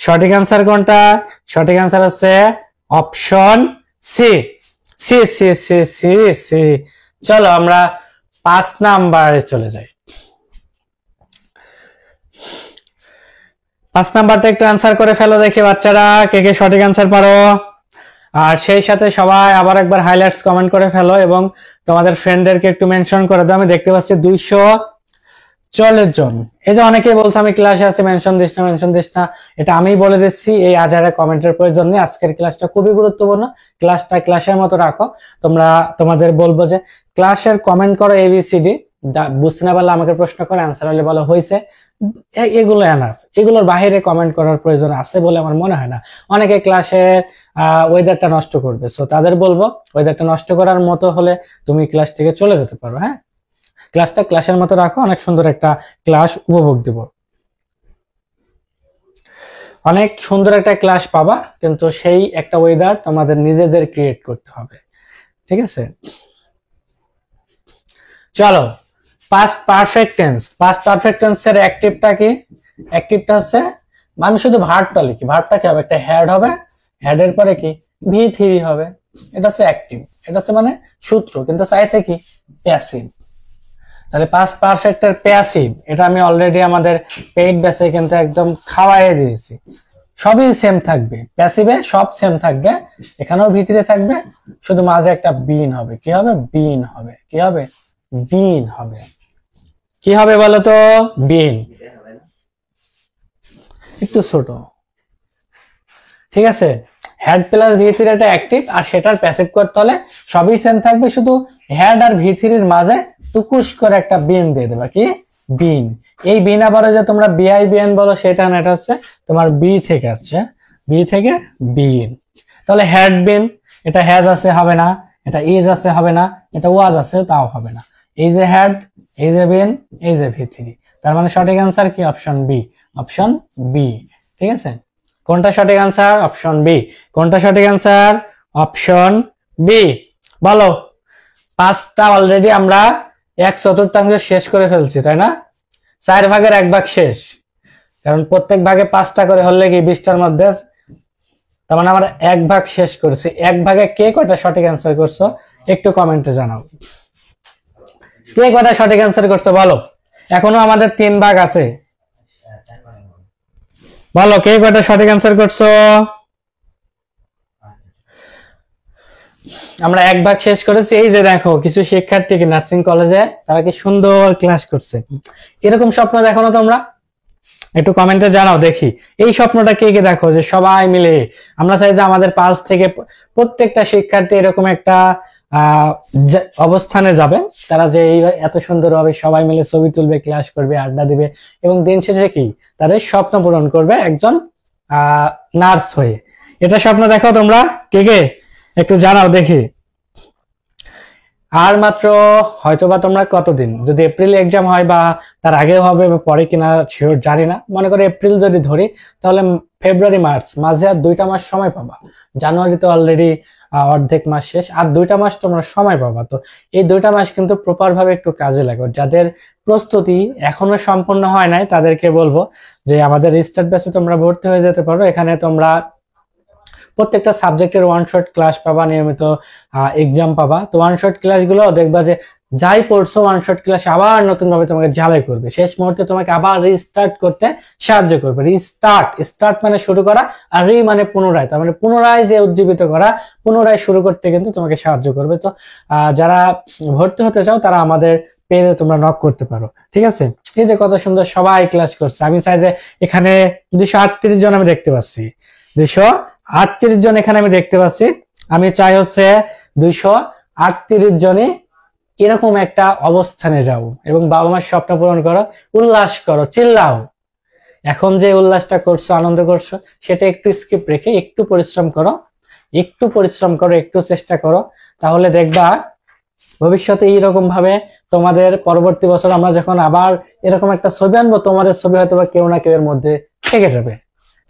সঠিক অ্যান্সার কোনটা? সঠিক অ্যান্সার হচ্ছে option C C C C C C. C আমরা 5 নাম্বারে চলে যাই। 5 নাম্বারটা একটু অ্যান্সার করে ফেলো দেখি বাচ্চারা, কে কে সঠিক অ্যান্সার পারো। আর সেই সাথে সবাই আবার একবার হাইলাইটস কমেন্ট করে ফেলো এবং তোমাদের ফ্রেন্ডদেরকে একটু মেনশন করে দাও। আমি দেখতে পাচ্ছি 240 জন। এই যে অনেকেই বলছে আমি ক্লাসে আছি, মেনশন দিস না, মেনশন দিস না। এটা আমি বলে দিচ্ছি, এই আজারে কমেন্টের প্রয়োজন নেই। আজকের ক্লাসটা খুবই গুরুত্বপূর্ণ, ক্লাসটা ক্লাসের মতো রাখো। তোমাদের বলবো যে ক্লাসের কমেন্ট করো ABCD, বুঝতে না পারলে আমাকে প্রশ্ন করে, অ্যান্সার হলে বলো হয়েছে। এগুলো এনাফ, এগুলোর বাইরে কমেন্ট করার প্রয়োজন আছে বলে আমার মনে হয় না। অনেকে ক্লাসের ওয়েদারটা নষ্ট করবে, সো তাদের বলবো ওয়েদারটা নষ্ট করার মতো হলে তুমি ক্লাস থেকে চলে যেতে পারো। হ্যাঁ, ক্লাসটা ক্লাসের মতো রাখো, অনেক সুন্দর একটা ক্লাস উপভোগ দিব। অনেক সুন্দর একটা ক্লাস পাবা, কিন্তু সেই একটা ওয়েদার তোমাদের নিজেদের ক্রিয়েট করতে হবে। ঠিক আছে, চলো past perfect tense. Past perfect টেন্সের অ্যাক্টিভটা কি? অ্যাক্টিভটা হচ্ছে, আমি শুধু ভার্বটা লিখি, ভার্বটা কি হবে? একটা হেড হবে, হেডের পরে কি V3 হবে, এটা হচ্ছে অ্যাক্টিভ, এটা হচ্ছে মানে সূত্র, কিন্তু চাইছে কি প্যাসিভ। তাহলে পাস্ট পারফেক্টের প্যাসিভ, এটা আমি অলরেডি আমাদের পেইড ব্যাচে কিন্তু একদম খাওয়াই দিয়েছি। সবই সেম থাকবে, প্যাসিভে সব সেম থাকবে, এখানেও V3 থাকবে, শুধু মাঝে একটা বিন হবে। কি হবে? বিন হবে। কি হবে? বিন হবে। কি হবে বলো তো? বিন। একটু ছোট, ঠিক আছে। হেড প্লাস V3 এটা অ্যাক্টিভ, আর সেটার প্যাসিভ করতে হলে সবই সেম থাকবে, শুধু হেড আর V3 এর মাঝে টুকুস করে একটা বিন দিয়ে দেবা। কি? বিন। এই বিন আবারও যে তোমরা BIBN বলো সেটা না, এটা হচ্ছে তোমার বি থেকে আসছে, বি থেকে বিন। তাহলে হেড বিন, এটা হ্যাজ আছে হবে না, এটা ইজ আছে হবে না, এটা ওয়াজ আছে তাও হবে না। এই যে হেড, এই যে বিন, এই যে V3, তার মানে সঠিক অ্যান্সার কি? Option B. অপশন বি, ঠিক আছে। কোনটা সঠিক অ্যান্সার? Option B. কোনটা সঠিক অ্যান্সার? Option B. বলো, 5টা অলরেডি আমরা 1/4 শেষ করে ফেলছি, তাই না? 4 ভাগের 1 ভাগ শেষ, কারণ প্রত্যেক ভাগে 5টা করে হলে কি 20টার মধ্যে, তার মানে আমরা 1 ভাগ শেষ করেছি। 1 ভাগে কে কয়টা সঠিক অ্যান্সার করছো একটু কমেন্টে জানাও। কে কয়টা সঠিক অ্যান্সার করছো বলো। এখনো আমাদের 3 ভাগ আছে, বলো কে কয়টা সঠিক অ্যান্সার করছো। আমরা 1 ভাগ শেষ করেছি। এই যে দেখো কিছু শিক্ষার্থী কি নার্সিং কলেজে, তারা কি সুন্দর ক্লাস করছে। এরকম স্বপ্ন দেখো না তোমরা? একটু কমেন্টে জানাও দেখি, এই স্বপ্নটা কে কে দেখো, যে সবাই মিলে আমরা চাই যে আমাদের পালস থেকে প্রত্যেকটা শিক্ষার্থী এরকম একটা অবস্থানে যাবে, তারা যে এত সুন্দর ভাবে সবাই মিলে ছবি তুলবে, ক্লাস করবে, আড্ডা দিবে, এবং দিন শেষে কি তাদের স্বপ্ন পূরণ করবে একজন নার্স হয়ে। এটা স্বপ্ন দেখো তোমরা কে কে, একটু জানাও দেখি। আর মাত্র হয়তোবা তোমরা কতদিন, যদি এপ্রিল এক্সাম হয় বা তার আগেও হবে বা পরে কিনা শিওর জানি না, মনে করে এপ্রিল যদি ধরি, তাহলে ফেব্রুয়ারি মার্চ মাঝে আর 2টা মাস সময় পাবা। জানুয়ারিতে অলরেডি অর্ধেক মাস শেষ, আর 2টা মাস তোমরা সময় পাবা। তো এই 2টা মাস কিন্তু প্রপার ভাবে একটু কাজে লাগো। যাদের প্রস্তুতি এখনো সম্পন্ন হয় নাই তাদেরকে বলবো যে আমাদের স্টার্ট ব্যাচে তোমরা ভর্তি হয়ে যেতে পারো। এখানে তোমরা প্রত্যেকটা সাবজেক্টের 1 শট ক্লাস পাবা, নিয়মিত এক্সাম পাবা। তো 1 শট ক্লাসগুলো দেখবা যে যাই পড়ছো 1 শট ক্লাস আবার নতুন ভাবে তোমাকে ঝালাই করবে, শেষ মুহূর্তে তোমাকে আবার রিস্টার্ট করতে সাহায্য করবে। স্টার্ট মানে শুরু করা, আর মানে পুনরায়, তার মানে পুনরায় যে উজ্জীবিত করা, পুনরায় শুরু করতে কিন্তু তোমাকে সাহায্য করবে। তো যারা ভর্তি হতে চাও তারা আমাদের পেজে তোমরা নক করতে পারো, ঠিক আছে। এই যে কত সুন্দর সবাই ক্লাস করছে, আমি চাই যে এখানে 238 জন আমি দেখতে পাচ্ছি, 238 জন এখানে আমি দেখতে পাচ্ছি। আমি চাই হচ্ছে 238 জনই এরকম একটা অবস্থানে যাও এবং বাবা মার স্বপ্ন পূরণ করো, উল্লাস করো, চিল্লাও। এখন যে উল্লাসটা করছো, আনন্দ করছো, সেটা একটু স্কিপ রেখে একটু পরিশ্রম করো, একটু চেষ্টা করো, তাহলে দেখবা ভবিষ্যতে এইরকম ভাবে তোমাদের পরবর্তী বছর আমরা যখন আবার এরকম একটা ছবি আনবো, তোমাদের ছবি হয়তো বা কেউ না কেউ এর মধ্যে থেকে যাবে।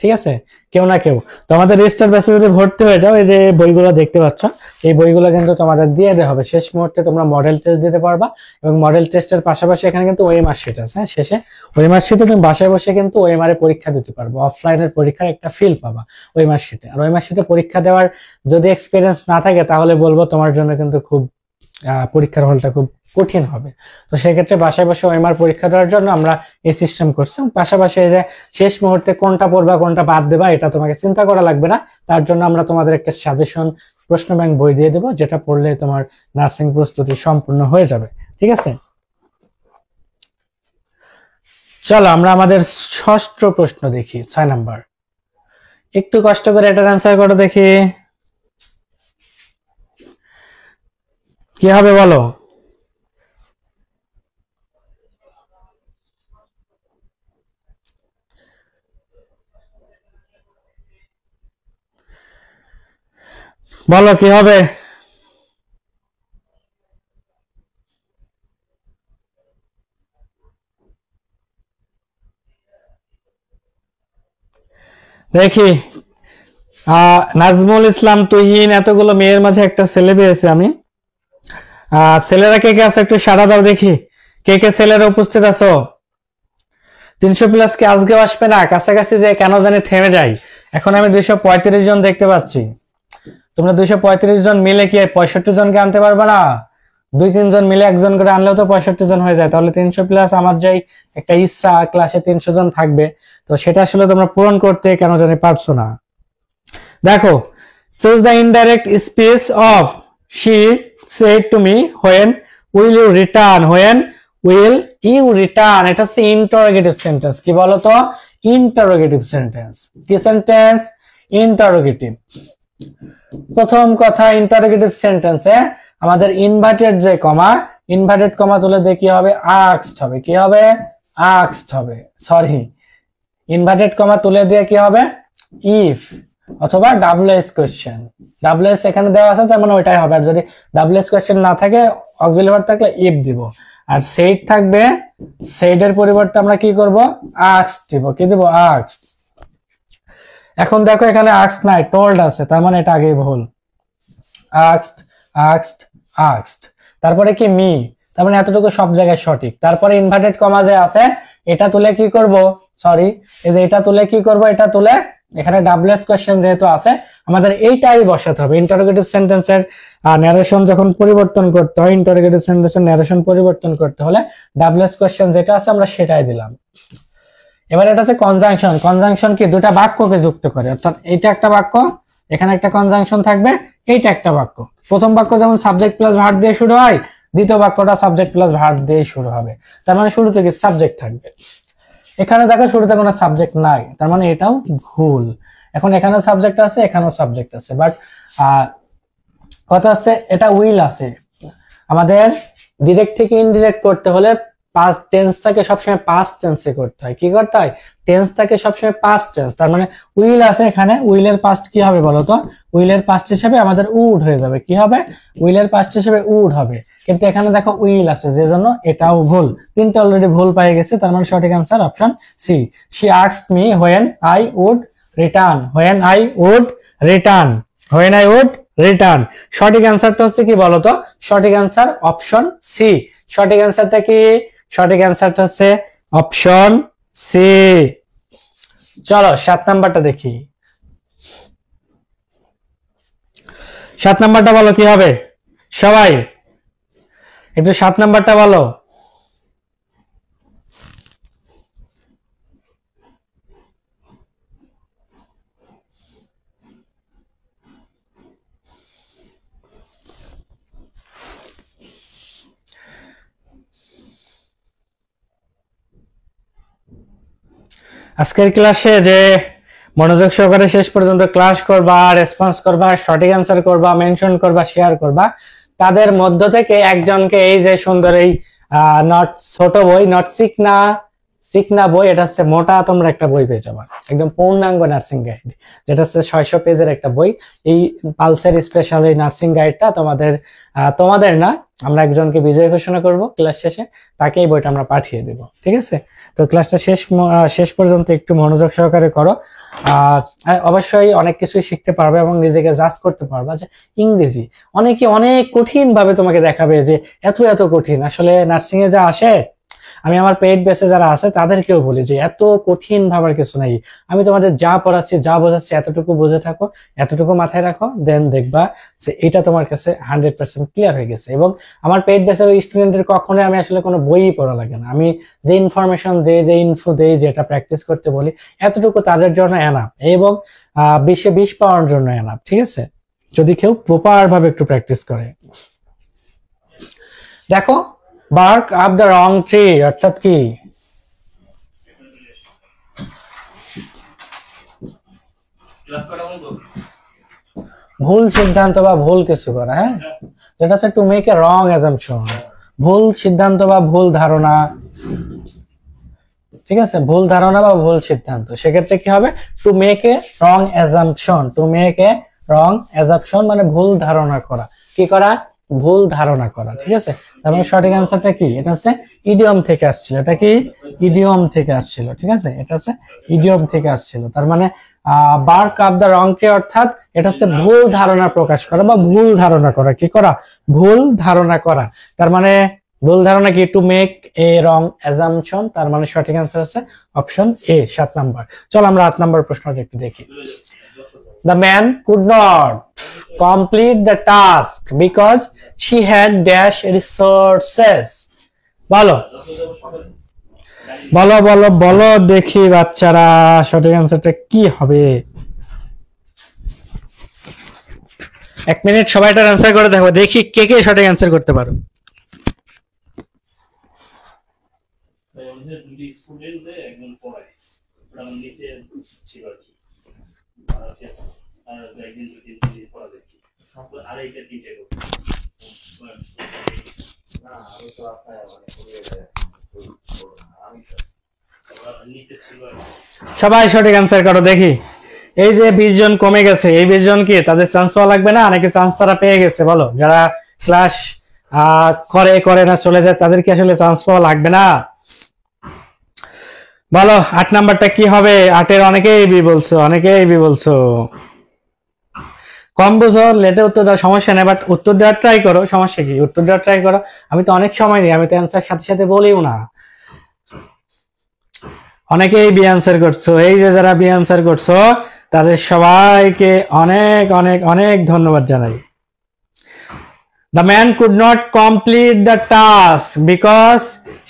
ঠিক আছে, কেউ না কেউ। তো আমাদের রেজিস্টার ব্যাচে যদি ভর্তি হয়ে যাও, এই যে বইগুলো দেখতে পাচ্ছ, এই বইগুলো কিন্তু তোমাদের দিয়ে দেওয়া হবে। শেষ মুহূর্তে তোমরা মডেল টেস্ট দিতে পারবা, এবং মডেল টেস্টের পাশাপাশি এখানে কিন্তু ওএমআর শিট আছে। হ্যাঁ, শেষে ওএমআর শিটে তুমি বাসায় বসে কিন্তু ওএমআর এ পরীক্ষা দিতে পারবো, অফলাইনের পরীক্ষার একটা ফিল পাবা ওএমআর শিটে। আর ওএমআর শিটে পরীক্ষা দেওয়ার যদি এক্সপিরিয়েন্স না থাকে, তাহলে বলবো তোমার জন্য কিন্তু খুব পরীক্ষার হলটা খুব কঠিন হবে। তো সেক্ষেত্রে বাসায় বসে ওএমআর পরীক্ষা দেওয়ার জন্য আমরা এই সিস্টেম করছি। পাশাপাশি এই যে শেষ মুহূর্তে কোনটা পড়বা কোনটা বাদ দেবা, এটা তোমাকে চিন্তা করা লাগবে না। তার জন্য আমরা তোমাদের একটা সাজেশন প্রশ্ন ব্যাংক বই দিয়ে দেবো, যেটা পড়লে তোমার নার্সিং প্রস্তুতি সম্পূর্ণ হয়ে যাবে। ঠিক আছে, চলো আমরা আমাদের ষষ্ঠ প্রশ্ন দেখি, 6 নাম্বার। একটু কষ্ট করে এটার অ্যান্সার করো দেখি কি হবে, বলো। বলো কি হবে। দেখি, নাজমুল ইসলাম, তুহিন, এতগুলো মেয়ের মাঝে একটা ছেলে পেয়েছে আমি। ছেলেরা কে কে আছো একটু সাড়া দাও দেখি, কে কে ছেলেরা উপস্থিত আছো। 300+ কি আজকেও আসবে না? কাছাকাছি যে কেন জানি থেমে যাই। এখন আমি 235 জন দেখতে পাচ্ছি। তোমরা 235 জন মিলে কি 65 জনকে আনতে পারবে না? 2-3 জন মিলে একজন করে আনলেও তো 65 জন হয়ে যায়। তাহলে 300+ আমার যেই একটা ইচ্ছা ক্লাসে 300 জন থাকবে, তো সেটা আসলে তোমরা পূরণ করতে কেন জানি পারছো না। দেখো, choose the indirect speech of she said to me when will you return, when will you return। এটা হচ্ছে ইন্টারোগেটিভ সেন্টেন্স। কি বলো তো? Interrogative sentence. কি সেন্টেন্স? ইন্টারোগেটিভ। প্রথম কথা, ইন্টারোগেটিভ সেন্টেন্সে আমাদের ইনভার্টেড যে কমা, ইনভার্টেড কমা তুলে দিয়ে কি হবে? আস্কড হবে। কি হবে? আস্কড হবে। সরি, ইনভার্টেড কমা তুলে দিয়ে কি হবে? ইফ অথবা ডাব্লিউএস কোশ্চেন। ডাব্লিউএস এখানে দেওয়া আছে, তার মানে ওইটাই হবে। আর যদি ডাব্লিউএস কোশ্চেন না থাকে, অক্সিলারি ভার্ব থাকলে ইফ দিব। আর সেইড থাকবে, সেইডের পরিবর্তে আমরা কি করব? আস্কড দিব। কি দিব? আস্কড। এখন দেখো, এখানে আস্কড নাই, টোল্ড আছে, তার মানে এটা আগেই ভুল। Asked, asked, asked. তারপরে কি? মি, তার মানে এতটুকু সব জায়গায় সঠিক। তারপরে ইনভার্টেড কমা যে আছে, এটা তুলে কি করব? সরি, এই যে এটা তুলে কি করব? এটা তুলে এখানে ডাব্লিউএস কোশ্চেন যেহেতু আছে, আমাদের এইটাই বসাতে হবে। ইন্টারোগেটিভ সেন্টেন্সের ন্যারেশন যখন পরিবর্তন করতে হয়, ইন্টারোগেটিভ সেন্টেন্সের ন্যারেশন পরিবর্তন করতে হলে ডাব্লিউএস কোশ্চেন যেটা আছে আমরা সেটাই দিলাম। এবার এটা আছে কনজাংশন। কনজাংশন কি? দুটা বাক্যকে যুক্ত করে, অর্থাৎ এইটা একটা বাক্য, এখানে একটা কনজাংশন থাকবে, এইটা একটা বাক্য। প্রথম বাক্য যেমন সাবজেক্ট প্লাস ভার্ব দিয়ে শুরু হয়, দ্বিতীয় বাক্যটা সাবজেক্ট প্লাস ভার্ব দিয়ে শুরু হবে। তার মানে শুরুতে কি? সাবজেক্ট থাকবে। এখানে দেখো শুরুতে কোনো সাবজেক্ট নাই, তার মানে এটাও ভুল। এখন এখানেও সাবজেক্ট আছে, এখানেও সাবজেক্ট আছে, বাট কথা হচ্ছে এটা উইল আছে। আমাদের ডিরেক্ট থেকে ইনডিরেক্ট করতে হলে পাস্ট টেন্সটাকে সবসময় পাস্ট টেন্সে করতে হয়। কি করতে হয়? টেন্সটাকে সবসময় পাস্ট টেন্স। তার মানে উইল আছে এখানে, উইলের পাস্ট কি হবে বলো তো? উইলের পাস্ট হিসেবে আমাদের উড হয়ে যাবে। কি হবে? উইলের পাস্ট হিসেবে উড হবে। কিন্তু এখানে দেখো উইল আছে, যে জন্য এটাও ভুল। তিনটা অলরেডি ভুল পেয়ে গেছে, তার মানে সঠিক answer option C. She asked me when I would return. When I would return. When I would return. সঠিক অ্যান্সারটা হচ্ছে কি বলতো? সঠিক অ্যান্সার অপশন সি। সঠিক অ্যান্সারটা কি? সঠিক অ্যান্সারটা হচ্ছে অপশন সি। চলো 7 নাম্বারটা দেখি। 7 নাম্বারটা বলো কি হবে? সবাই একটু 7 নাম্বারটা বলো। আজকের ক্লাসে যে মনোযোগ সহকারে শেষ পর্যন্ত ক্লাস করবা, রেসপন্স করবা, সঠিক অ্যান্সার করবা, মেনশন করবা, শেয়ার করবা, তাদের মধ্য থেকে একজনকে এই যে সুন্দর এই নট ছোট বই, নট চিকনা বই, এটা হচ্ছে মোটা তোমরা একটা বই পেয়ে যাবা, একদম পূর্ণাঙ্গ নার্সিং গাইড, যেটা হচ্ছে 600 পেজের একটা বই। এই পালসের স্পেশাল এই নার্সিং গাইডটা তোমাদের না, আমরা একজনকে বিজয়ী ঘোষণা করব ক্লাস শেষে, তাকে এই বইটা আমরা পাঠিয়ে দেব, ঠিক আছে? তো ক্লাসটা শেষ পর্যন্ত একটু মনোযোগ সহকারে করো। অবশ্যই অনেক কিছুই শিখতে পারবে এবং নিজেকে জাজ করতে পারবা যে ইংরেজি অনেকে অনেক কঠিন ভাবে তোমাকে দেখাবে যে এত এত কঠিন, আসলে নার্সিং এ যা আসে, আমি আমার পেইড বেসে যারা আছে তাদেরকেও বলি যে এত কঠিন ভাবার কিছু নাই, আমি তোমাদের যা পড়াচ্ছি যা বোঝাচ্ছি এতটুকু বুঝে থাকো, এতটুকু মাথায় রাখো, দেন দেখবা যে এটা তোমার কাছে 100% ক্লিয়ার হয়ে গেছে। এবং আমার পেইড বেসের স্টুডেন্টের কখনোই আমি আসলে কোনো বইই পড়া লাগে না, আমি যে ইনফরমেশন দেই, যে ইনফো দেই, যেটা প্র্যাকটিস করতে বলি, এতটুকু তাদের জন্য এনাফ, এবং 20-এ 20 পাওয়ার জন্য এনাফ, ঠিক আছে? যদি কেউ প্রপার ভাবে একটু প্র্যাকটিস করে। দেখো, bark up the wrong tree অর্থাৎ কি? ভুল সিদ্ধান্ত বা ভুল কিছু করা, হ্যাঁ, যেটা হচ্ছে to make a wrong assumption, ভুল সিদ্ধান্ত বা ভুল ধারণা, ঠিক আছে? ভুল ধারণা বা ভুল সিদ্ধান্ত, সেক্ষেত্রে কি হবে? To make a wrong assumption, to make a wrong assumption মানে ভুল ধারণা করা, কি করা? ভুল ধারণা করা, ঠিক আছে? তার মানে সঠিক অ্যান্সারটা কি? এটা হচ্ছে ইডিয়ম থেকে আসছিল, এটা কি? ইডিয়ম থেকে আসছিল, ঠিক আছে? এটা হচ্ছে ইডিয়ম থেকে আসছিল। তার মানে bark up the wrong tree অর্থাৎ এটা হচ্ছে ভুল ধারণা প্রকাশ করা বা ভুল ধারণা করা, কি করা? ভুল ধারণা করা। তার মানে ভুল ধারণা কি? To make a wrong assumption, তার মানে সঠিক অ্যান্সার হচ্ছে অপশন এ, 7 নাম্বার। চল আমরা 8 নাম্বার প্রশ্নটা একটু দেখি। The man could not complete the task because she had dash resources. বলো বলো বলো বলো দেখি বাচ্চারা, সঠিক অ্যান্সারটা কি হবে? 1 মিনিট সবাই এটার অ্যান্সার করে দেখো, দেখি কে কে সঠিক অ্যান্সার করতে পারো। একদম পড়ায় নিচে ছিল আর কি, একদিন দুদিন পড়া দেখি আর এইটা তিনটে সবাই সঠিক অ্যান্সার করো দেখি। এই যে 20 জন কমে গেছে, এই 20 জন কি তাদের চান্স পাওয়া লাগবে না নাকি চান্স তারা পেয়ে গেছে? বলো, যারা ক্লাস করে না চলে যায় তাদের কি আসলে চান্স পাওয়া লাগবে না? বলো 8 নাম্বারটা কি হবে? 8-এর অনেকেই বি বলছো, অনেকেই বি বলছো। কম বুঝো, লেটে উত্তর দাও, সমস্যা নেই, বাট উত্তর দেওয়ার ট্রাই করো, সমস্যা কি? উত্তর দেওয়ার ট্রাই করো। আমি তো অনেক সময় নিই, আমি তো অ্যান্সার সাথে সাথে বলিও না। অনেকেই বি অ্যান্সার করছো, এই যে যারা বি অ্যান্সার করছো তাদের সবাইকে অনেক অনেক অনেক ধন্যবাদ জানাই। The man could not complete the task because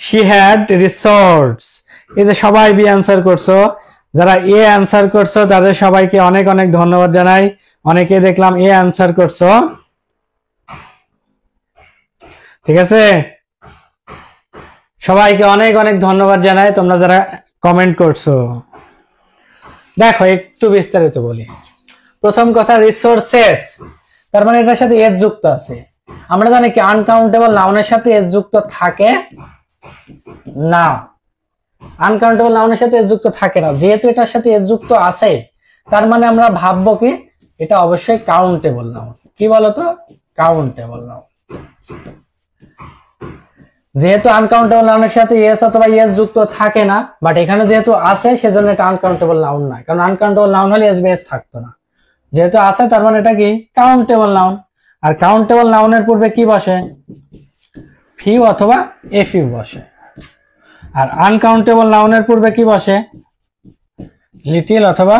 she had resource. এই যে সবাই বি অ্যান্সার করছো, যারা এ অ্যান্সার করছো তাদের সবাইকে অনেক অনেক ধন্যবাদ জানাই। অনেকে দেখলাম এ অ্যান্সার করছো, ঠিক আছে? সবাইকে অনেক অনেক ধন্যবাদ জানাই তোমরা যারা কমেন্ট করছো। দেখো একটু বিস্তারিত বলি। প্রথম কথা, রিসোর্সেস, তার মানে এটার সাথে এস যুক্ত আছে। আমরা জানি কি আনকাউন্টেবল নাউনের সাথে এস যুক্ত থাকে না, আনকাউন্টেবল নাউনের সাথে এস যুক্ত থাকে না। যেহেতু এটার সাথে এস যুক্ত আছে, তার মানে আমরা ভাববো কি এটা অবশ্যই কাউন্টেবল নাউন। কি বলতো? Countable noun. যেহেতু আনকাউন্টেবল নাউনের সাথে এস অথবা এস যুক্ত থাকে না, বাট এখানে যেহেতু আছে সেজন্য এটা আনকাউন্টেবল নাউন না, কারণ আনকাউন্টেবল নাউন হলে এস বেস থাকতো না। যেহেতু আছে তার মানে এটা কি? Countable noun. আর কাউন্টেবল নাউনের পূর্বে কি বসে? ফিউ অথবা এ ফিউ বসে। আর আনকাউন্টেবল নাউনের পূর্বে কি বসে? লিটিল অথবা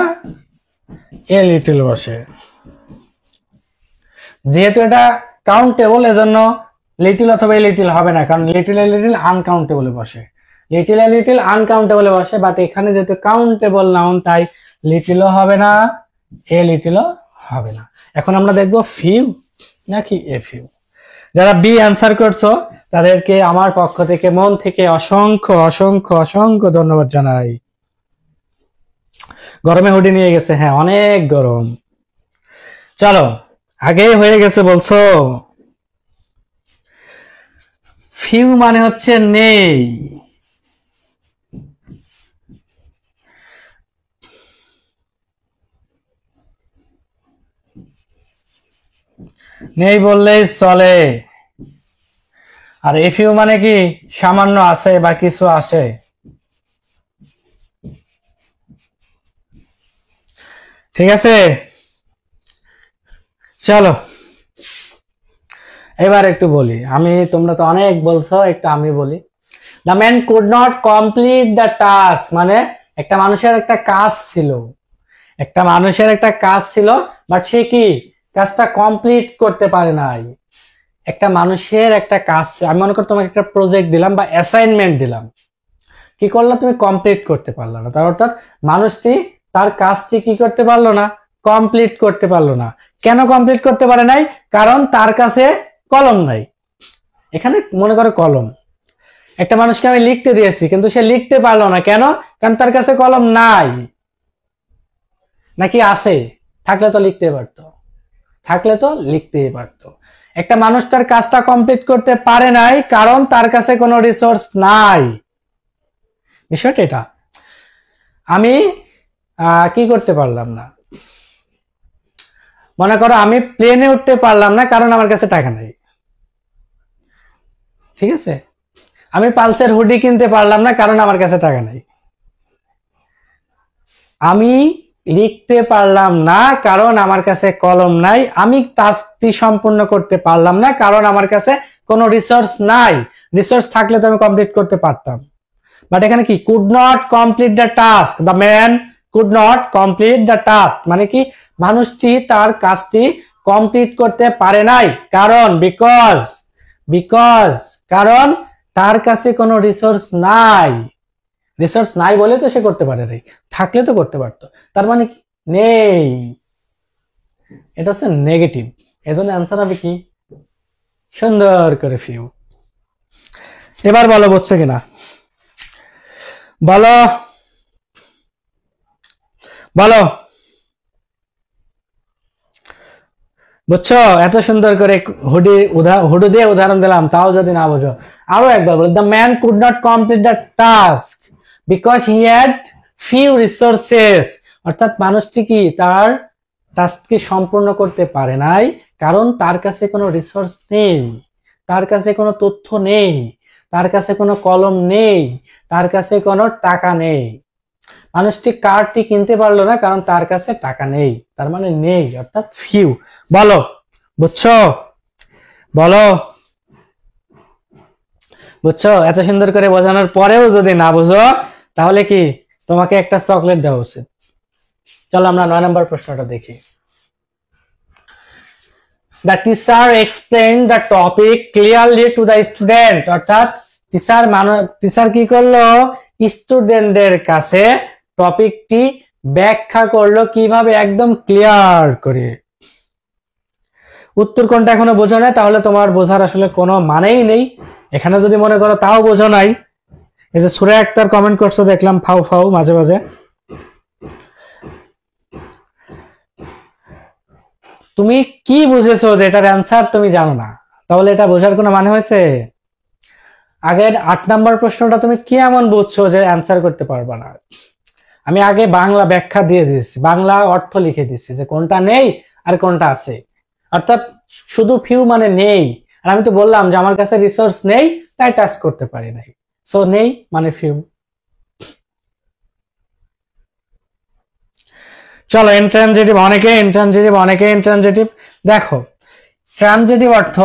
এ লিটিল বসে। যেহেতু এটা কাউন্টেবল এজন্য লিটিল অথবা এ লিটিল হবে না, কারণ লিটিল এ লিটিল আনকাউন্টেবলে বসে, লিটিল এ লিটিল আনকাউন্টেবলে বসে। বাট এখানে যেহেতু কাউন্টেবল নাউন তাই লিটিলও হবে না, এ লিটিলও হবে না। এখন আমরা দেখব ফিউ নাকি এ ফিউ। যারা বি অ্যান্সার করছো তাদেরকে আমার পক্ষ থেকে মন থেকে অসংখ্য অসংখ্য অসংখ্য ধন্যবাদ জানাই। গরমে হুডি নিয়ে গেছে, হ্যাঁ অনেক গরম। চলো, আগে হয়ে গেছে বলছো। ফিউ মানে হচ্ছে নেই, নেই বললেই চলে। আর এ ফিউ মানে কি সামান্য আছে বা কিছু আসে। ঠিক আছে, চলো এবার একটু বলি আমি, তোমরা তো অনেক বলছো, একটু আমি বলি। The man could not complete the task মানে একটা মানুষের একটা কাজ ছিল, একটা মানুষের একটা কাজ ছিল, বাট সে কি কাজটা কমপ্লিট করতে পারে নাই। একটা মানুষের একটা কাজ, আমি মনে করি তোমাকে একটা প্রজেক্ট দিলাম বা অ্যাসাইনমেন্ট দিলাম, কি করলো তুমি কমপ্লিট করতে পারলো না, তার অর্থাৎ মানুষটি তার কাজটি কি করতে পারলো না, কমপ্লিট করতে পারলো না। কেন কমপ্লিট করতে পারে নাই? কারণ তার কাছে কলম নাই। এখানে মনে করো কলম, একটা মানুষকে আমি লিখতে দিয়েছি কিন্তু সে লিখতে পারলো না, কেন? কারণ তার কাছে কলম নাই। নাকি আছে? থাকলে তো লিখতে পারতো, থাকলে তো লিখতেই পারতো। একটা মানুষ তার কাজটা কমপ্লিট করতে পারে নাই কারণ তার কাছে কোনো রিসোর্স নাই। বিষয়টা এটা। আমি কি করতে পারলাম না, মনে করো আমি প্লেনে উঠতে পারলাম না কারণ আমার কাছে টাকা নাই। ঠিক আছে, আমি পালসের হুডি কিনতে পারলাম না কারণ আমার কাছে টাকা নাই। আমি লিখতে পারলাম না কারণ আমার কাছে কলম নাই। আমি টাস্কটি সম্পূর্ণ করতে পারলাম না কারণ আমার কাছে কোনো রিসোর্স নাই। রিসোর্স থাকলে তো আমি কমপ্লিট করতে পারতাম। বাট এখানে কি could not complete the task, the man could not complete the task মানে কি মানুষটি তার কাজটি কমপ্লিট করতে পারে নাই। কারণ বিকজ কারণ তার কাছে কোনো রিসোর্স নাই। রিসোর্স নাই বলে তো সে করতে পারে নাই, থাকলে তো করতে পারতো। তার মানে নেই, এটা হচ্ছে নেগেটিভ। এজন্য অ্যান্সার হবে কি সুন্দর করে ফিউ। এবার বলো বুঝছো কিনা, বলো বলো বুঝছো? এত সুন্দর করে হুডু দিয়ে উদাহরণ দিলাম, তাও যদি না বোঝো আরো একবার বলো। The man could not complete the task because he had few resources, অর্থাৎ মানুষটি কি তার টাস্ককে সম্পূর্ণ করতে পারে নাই কারণ তার কাছে কোনো রিসোর্স নেই, তার কাছে কোনো তথ্য নেই, তার কাছে কোনো কলম নেই, তার কাছে কোনো টাকা নেই। মানুষটি কারটি কিনতে পারলো না কারণ তার কাছে টাকা নেই, তার মানে নেই, অর্থাৎ ফিউ। বলো বুঝছো? বলো বুঝছো? এত সুন্দর করে বোঝানোর পরেও যদি না বুঝো তাহলে কি তোমাকে একটা চকলেট দেওয়া উচিত। চলো আমরা 9 নম্বর প্রশ্নটা দেখি। The teacher explained the topic clearly to the student, অর্থাৎ টিচার কি করলো, স্টুডেন্টদের কাছে টপিকটি ব্যাখ্যা করলো কিভাবে, একদম ক্লিয়ার করে। উত্তর কোনটা এখনো বোঝো না, তাহলে তোমার বোঝার আসলে কোনো মানেই নেই। এখানে যদি মনে করো তাও বোঝো নাই, এই যে সুরা আক্তার কমেন্ট করছো দেখলাম ফাউ ফাউ মাঝে মাঝে, তুমি কি বুঝেছো যে এটার অ্যান্সার তুমি জানো না, তাহলে এটা বোঝার কোনো মানে হয়েছে? আগের 8 নম্বর প্রশ্নটা তুমি কি এমন বুঝছো যে অ্যান্সার করতে পারবা না? আমি আগে বাংলা ব্যাখ্যা দিয়ে দিচ্ছি, বাংলা অর্থ লিখে দিচ্ছি যে কোনটা নেই আর কোনটা আছে। অর্থাৎ শুধু ফিউ মানে নেই, আর আমি তো বললাম যে আমার কাছে রিসোর্স নেই তাই টাচ করতে পারি নাই, সো নেই মানে ফিউ। চলো ইন্ট্রানজিটিভ, অনেকে ইন্ট্রানজিটিভ দেখো। ট্রানজিটিভ অর্থ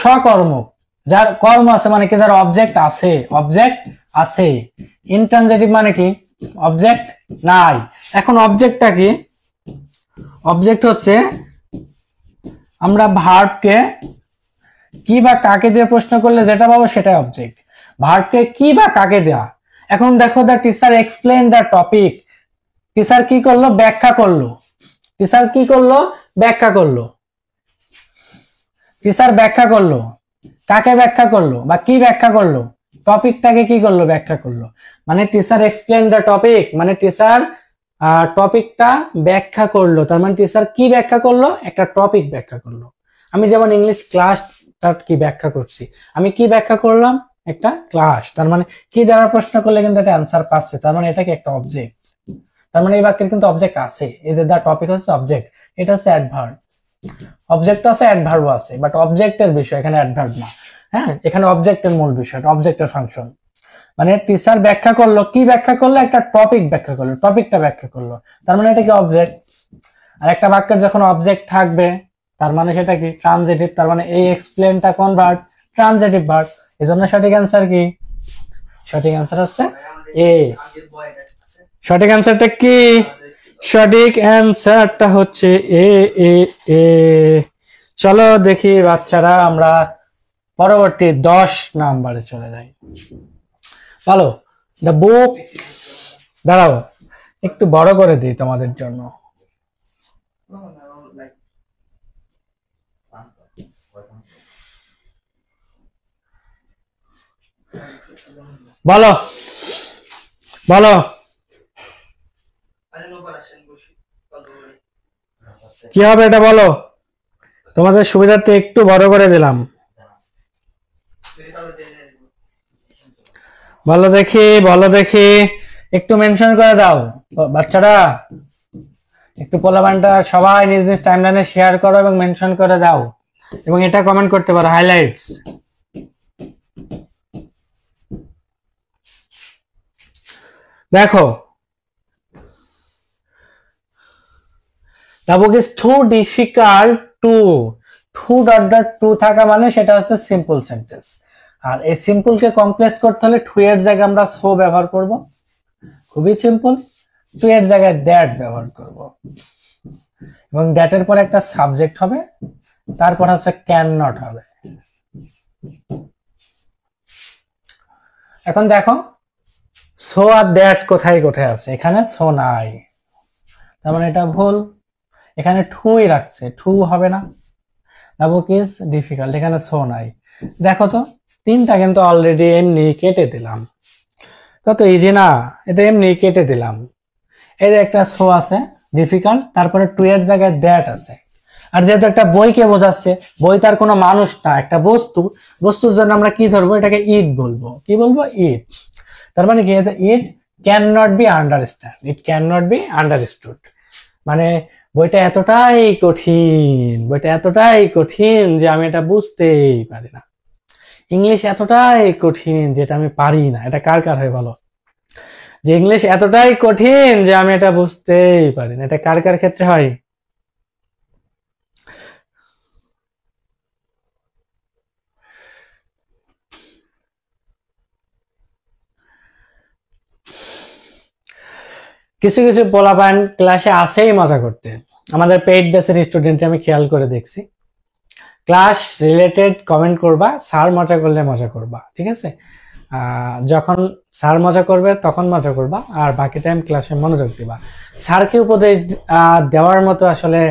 সকর্ম, যার কর্ম আছে মানে কি, যার অবজেক্ট আছে। ইনট্রানজিটিভ মানে কি অবজেক্ট নাই। এখন অবজেক্টটা কি? অবজেক্ট হচ্ছে আমরা ভার্বকে কি বা কাকে দিয়ে প্রশ্ন করলে যেটা পাবো সেটাই অবজেক্ট। ভার্বকে কি বা কাকে দেওয়া। এখন দেখো the teacher explain the topic, teacher কি করলো, ব্যাখ্যা করলো। টিচার কি করলো, ব্যাখ্যা করলো। টিচার ব্যাখ্যা করলো, কাকে ব্যাখ্যা করলো বা কি ব্যাখ্যা করলো? টপিকটাকে কি করলো, ব্যাখ্যা করলো। মানে টিচার এক্সপ্লেইন দ্য টপিক মানে টিচার টপিকটা ব্যাখ্যা করলো, তার মানে টিচার কি ব্যাখ্যা করলো, একটা টপিক ব্যাখ্যা করলো। আমি যেমন ইংলিশ ক্লাসটা কি ব্যাখ্যা করছি, আমি কি ব্যাখ্যা করলাম, একটা ক্লাস। তার মানে কি দ্বারা প্রশ্ন করলে কিন্তু এটা অ্যান্সার পাচ্ছে, তার মানে এটা কি একটা অবজেক্ট। তার মানে এই বাক্যের কিন্তু অবজেক্ট আছে, এই যে দা টপিক হচ্ছে অবজেক্ট, এটা হচ্ছে অ্যাডভার্ব। অবজেক্ট আছে, অ্যাডভার্ব আছে, বাট অবজেক্টের বিষয় এখানে অ্যাডভার্ব না। হ্যাঁ, এখানে অবজেক্টের মূল বিষয়, অবজেক্টের ফাংশন। মানে টিচার ব্যাখ্যা করলো, কি ব্যাখ্যা করলো? একটা টপিক ব্যাখ্যা করলো, টপিকটা ব্যাখ্যা করলো, তার মানে এটা কি অবজেক্ট। আর একটা বাক্যের যখন অবজেক্ট থাকবে তার মানে সেটা কি ট্রানজিটিভ, তার মানে এই এক্সপ্লেনটা কোন ভার্ব? Transitive verb. এজন্য সঠিক অ্যান্সার কি? সঠিক অ্যান্সার হচ্ছে এ। সঠিক অ্যান্সারটা কি? সঠিক অ্যান্সারটা হচ্ছে এ এ এ। চলো দেখি বাচ্চারা, আমরা পরবর্তী 10 নাম্বারে চলে যাই। বলো, দ্য বুক, দাঁড়াও একটু বড় করে দিই তোমাদের জন্য। বলো বলো, কি হবে এটা বলো, তোমাদের সুবিধার্থে একটু বড় করে দিলাম। বলো দেখি, বলো দেখি, একটু মেনশন করে দাও বাচ্চারা, একটু পোলাপানটা সবাই নিজ নিজ টাইমলাইনে শেয়ার করো এবং মেনশন করে দাও, এবং এটা কমেন্ট করতে পারো হাইলাইটস। দেখো, the book is too difficult to, to থাকা মানে সেটা হচ্ছে সিম্পল সেন্টেন্স। আর এই সিম্পল কে কমপ্লেক্স করতে হলে টু এর জায়গায় আমরা সো ব্যবহার করব, খুবই সিম্পল। টু এর জায়গায় দ্যাট ব্যবহার করব, এবং দ্যাটের পর একটা সাবজেক্ট হবে, তারপর হচ্ছে ক্যান নট হবে। এখন দেখো, সো আর দ্যাট কোথায় কোথায় আছে? এখানে সো নাই, তার মানে এটা ভুল। এখানে টুই রাখছে, টু হবে না। দ্য বুক ইজ ডিফিকাল্ট, এখানে সো নাই। দেখো তো, তিনটা কিন্তু অলরেডি এমনি কেটে দিলাম, কত ইজি না? এটা এমনি কেটে দিলাম। এই যে একটা সো আছে ডিফিকাল্ট, তারপরে টু এর জায়গায় দ্যাট আছে। আর যেহেতু একটা বইকে বোঝাচ্ছে, বই তার কোনো মানুষ না, একটা বস্তু, বস্তুর জন্য আমরা কি ধরবো? এটাকে ইট বলবো। কি বলবো? ইট। তার মানে কি আছে? It can not be understand, it can not be understood. মানে বইটা এতটাই কঠিন, বইটা এতটাই কঠিন যে আমি এটা বুঝতেই পারি না। ইংলিশ এতটাই কঠিন যেটা আমি পারি না। এটা কার কার হয় বলো, যে ইংলিশ এতটাই কঠিন যে আমি এটা বুঝতেই পারি না? এটা কার কার ক্ষেত্রে হয়? কিছু কিছু পোলাপান ক্লাসে আসেই মজা করতে, আমাদের পেইড বেসের স্টুডেন্ট আমি খেয়াল করে দেখছি। ক্লাস রিলেটেড কমেন্ট করবা, স্যার মজা করলে মজা করবা, ঠিক আছে? যখন স্যার মজা করবে তখন মজা করবা, আর বাকি টাইম ক্লাসে মনোযোগ দিবা। স্যারকে উপদেশ দেওয়ার মতো আসলে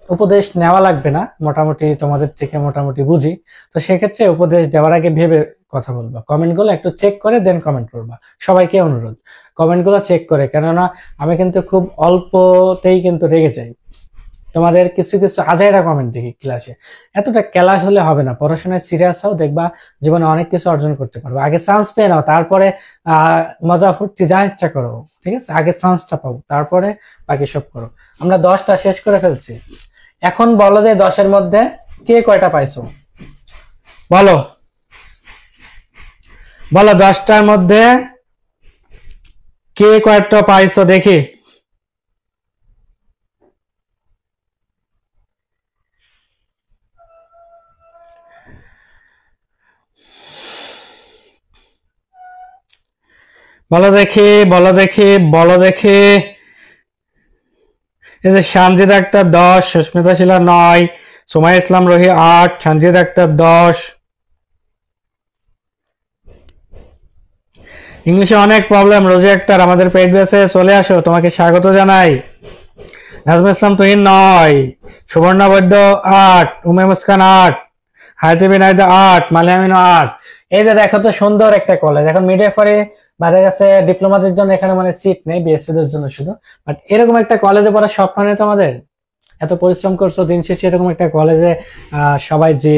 উপদেশ নেওয়া লাগবে না, মোটামুটি তোমাদের থেকে মোটামুটি বুঝি। তো সেক্ষেত্রে উপদেশ দেওয়ার আগে ভেবে কথা বলবা, কমেন্টগুলো একটু চেক করে দেন কমেন্ট করবা। সবাইকে অনুরোধ, কমেন্টগুলো চেক করে, কেননা আমি কিন্তু খুব অল্পতেই কিন্তু রেগে যাই। তোমাদের কিছু কিছু আজাইরা কমেন্ট দেখি ক্লাসে, এতটা ক্লাস হলে হবে না, পড়াশোনায় সিরিয়াস হও, দেখবা জীবনে অনেক কিছু অর্জন করতে পারবে। আগে চান্স পেয়ে নাও, তারপরে মজা ফুর্তি যা ইচ্ছা করো, ঠিক আছে? আগে চান্সটা পাও, তারপরে বাকি সব করো। আমরা 10টা শেষ করে ফেলছি। এখন বলো যে 10-এর মধ্যে কে কয়টা পাইছো? বলো বলো, 10টার মধ্যে কে কয়টা পাইছো দেখি। বলো দেখি, বলো দেখি, বলো দেখি। এই যে শামজিদ আক্তার 10, সুস্মিতা শিলা 9, সুমাইয়া ইসলাম রোহি 8, শামজিদ আক্তার 10। ইংলিশে অনেক প্রবলেম। রোজি আক্তার আমাদের পেইড বেসে চলে আসো, তোমাকে স্বাগত জানাই। নাজমা ইসলাম তুহিন 9, সুবর্ণা বৈদ্য 8, উমে মুস্কান 8, হায়াতি বিনায়দা 8, মালিয়ামিন 8। এই যে দেখো তো, সুন্দর একটা কলেজ। এখন মিডওয়াইফারি বাজার কাছে ডিপ্লোমাদের জন্য এখানে মানে সিট নেই, বিএসসি দের জন্য শুধু। বাট এরকম একটা কলেজে পড়ার স্বপ্ন নেই তোমাদের? এত পরিশ্রম করছো, দিন শেষে এরকম একটা কলেজে সবাই যে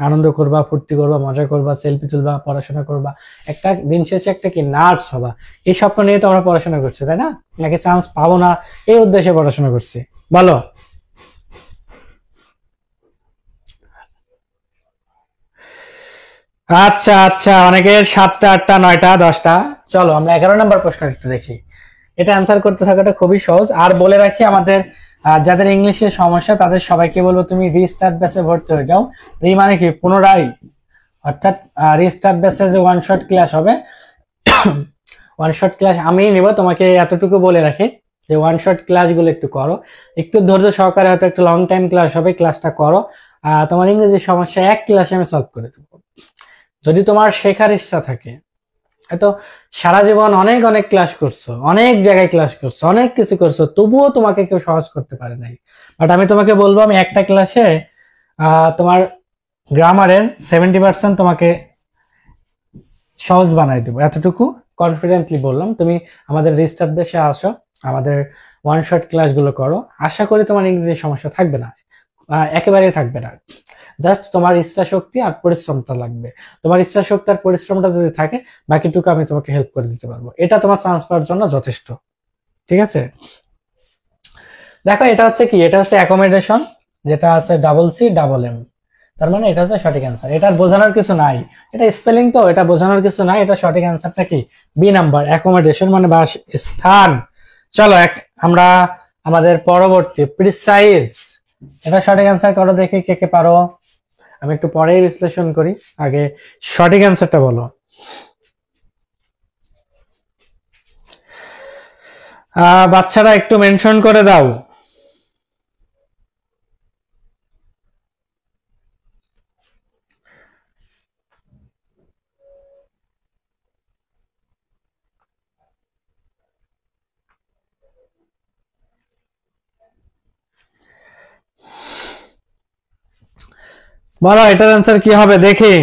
আনন্দ করবা, ফুর্তি করবা, মজা করবা, সেলফি তুলবা, পড়াশোনা করবা, একটা দিন শেষে একটা কি নার্স হবা, এই স্বপ্ন নিয়ে তো আমরা পড়াশোনা করছি, তাই না? নাকি চান্স পাবো না এই উদ্দেশ্যে পড়াশোনা করছি, বলো? আচ্ছা আচ্ছা, অনেকের 7টা 8টা 9টা 10টা। চলো আমরা 11 নম্বর প্রশ্ন একটু দেখি। এটা অ্যান্সার করতে থাকাটা খুবই সহজ। আর বলে রাখি, আমাদের যাদের ইংলিশের সমস্যা তাদের সবাইকে বলবো তুমি রিস্টার্ট ব্যাচে ভর্তি হয়ে যাও। রি মানে কি পুনরায়, অর্থাৎ রিস্টার্ট ব্যাচে যে ওয়ান শট ক্লাস হবে, ওয়ান শট ক্লাস আমি নিব। তোমাকে এতটুকু বলে রাখি যে ওয়ান শট ক্লাসগুলো একটু করো, একটু ধৈর্য সহকারে, হয়তো একটু লং টাইম ক্লাস হবে, ক্লাসটা করো। তোমার ইংরেজির সমস্যা এক ক্লাসে আমি সলভ করে দেবো, যদি তোমার শেখার ইচ্ছা থাকে। এত সারা জীবন অনেক অনেক ক্লাস করছো, অনেক জায়গায় ক্লাস করছো, অনেক কিছু করছো, তবুও তোমাকে কেউ সহজ করতে পারে নাই। বাট আমি তোমাকে বলবো, আমি একটা ক্লাসে তোমার গ্রামারের 70% তোমাকে সহজ বানাই দেবো, এতটুকু কনফিডেন্টলি বললাম। তুমি আমাদের রিস্টার্ট বেসে আসো, আমাদের ওয়ান শট ক্লাসগুলো করো, আশা করি তোমার ইংরেজির সমস্যা থাকবে না, একেবারেই থাকবে না। জাস্ট তোমার ইচ্ছা শক্তি আর পরিশ্রমটা লাগবে। তোমার ইচ্ছা শক্তি আর পরিশ্রমটা যদি থাকে, বাকিটুকু আমি তোমাকে হেল্প করে দিতে পারবো। এটা তোমার চান্স পাওয়ার জন্য যথেষ্ট, ঠিক আছে? দেখো, এটা হচ্ছে কি, এটা হচ্ছে অ্যাকোমোডেশন, যেটা আছে ডাবল সি ডাবল এম, তার মানে এটা হচ্ছে সঠিক অ্যান্সার। এটা বোঝানোর কিছু নাই, এটা স্পেলিং তো, এটা বোঝানোর কিছু নাই। এটা সঠিক অ্যান্সারটা কি? বি নাম্বার, অ্যাকোমোডেশন মানে স্থান। চলো আমরা আমাদের পরবর্তী প্রিসাইজ, এটা সঠিক অ্যান্সার করো দেখি কে কে পারো। আমি একটু পরেই বিশ্লেষণ করি, আগে সঠিক অ্যান্সারটা বলো। বাচ্চারা একটু মেনশন করে দাও। বলো এটার অ্যান্সার কি হবে দেখি।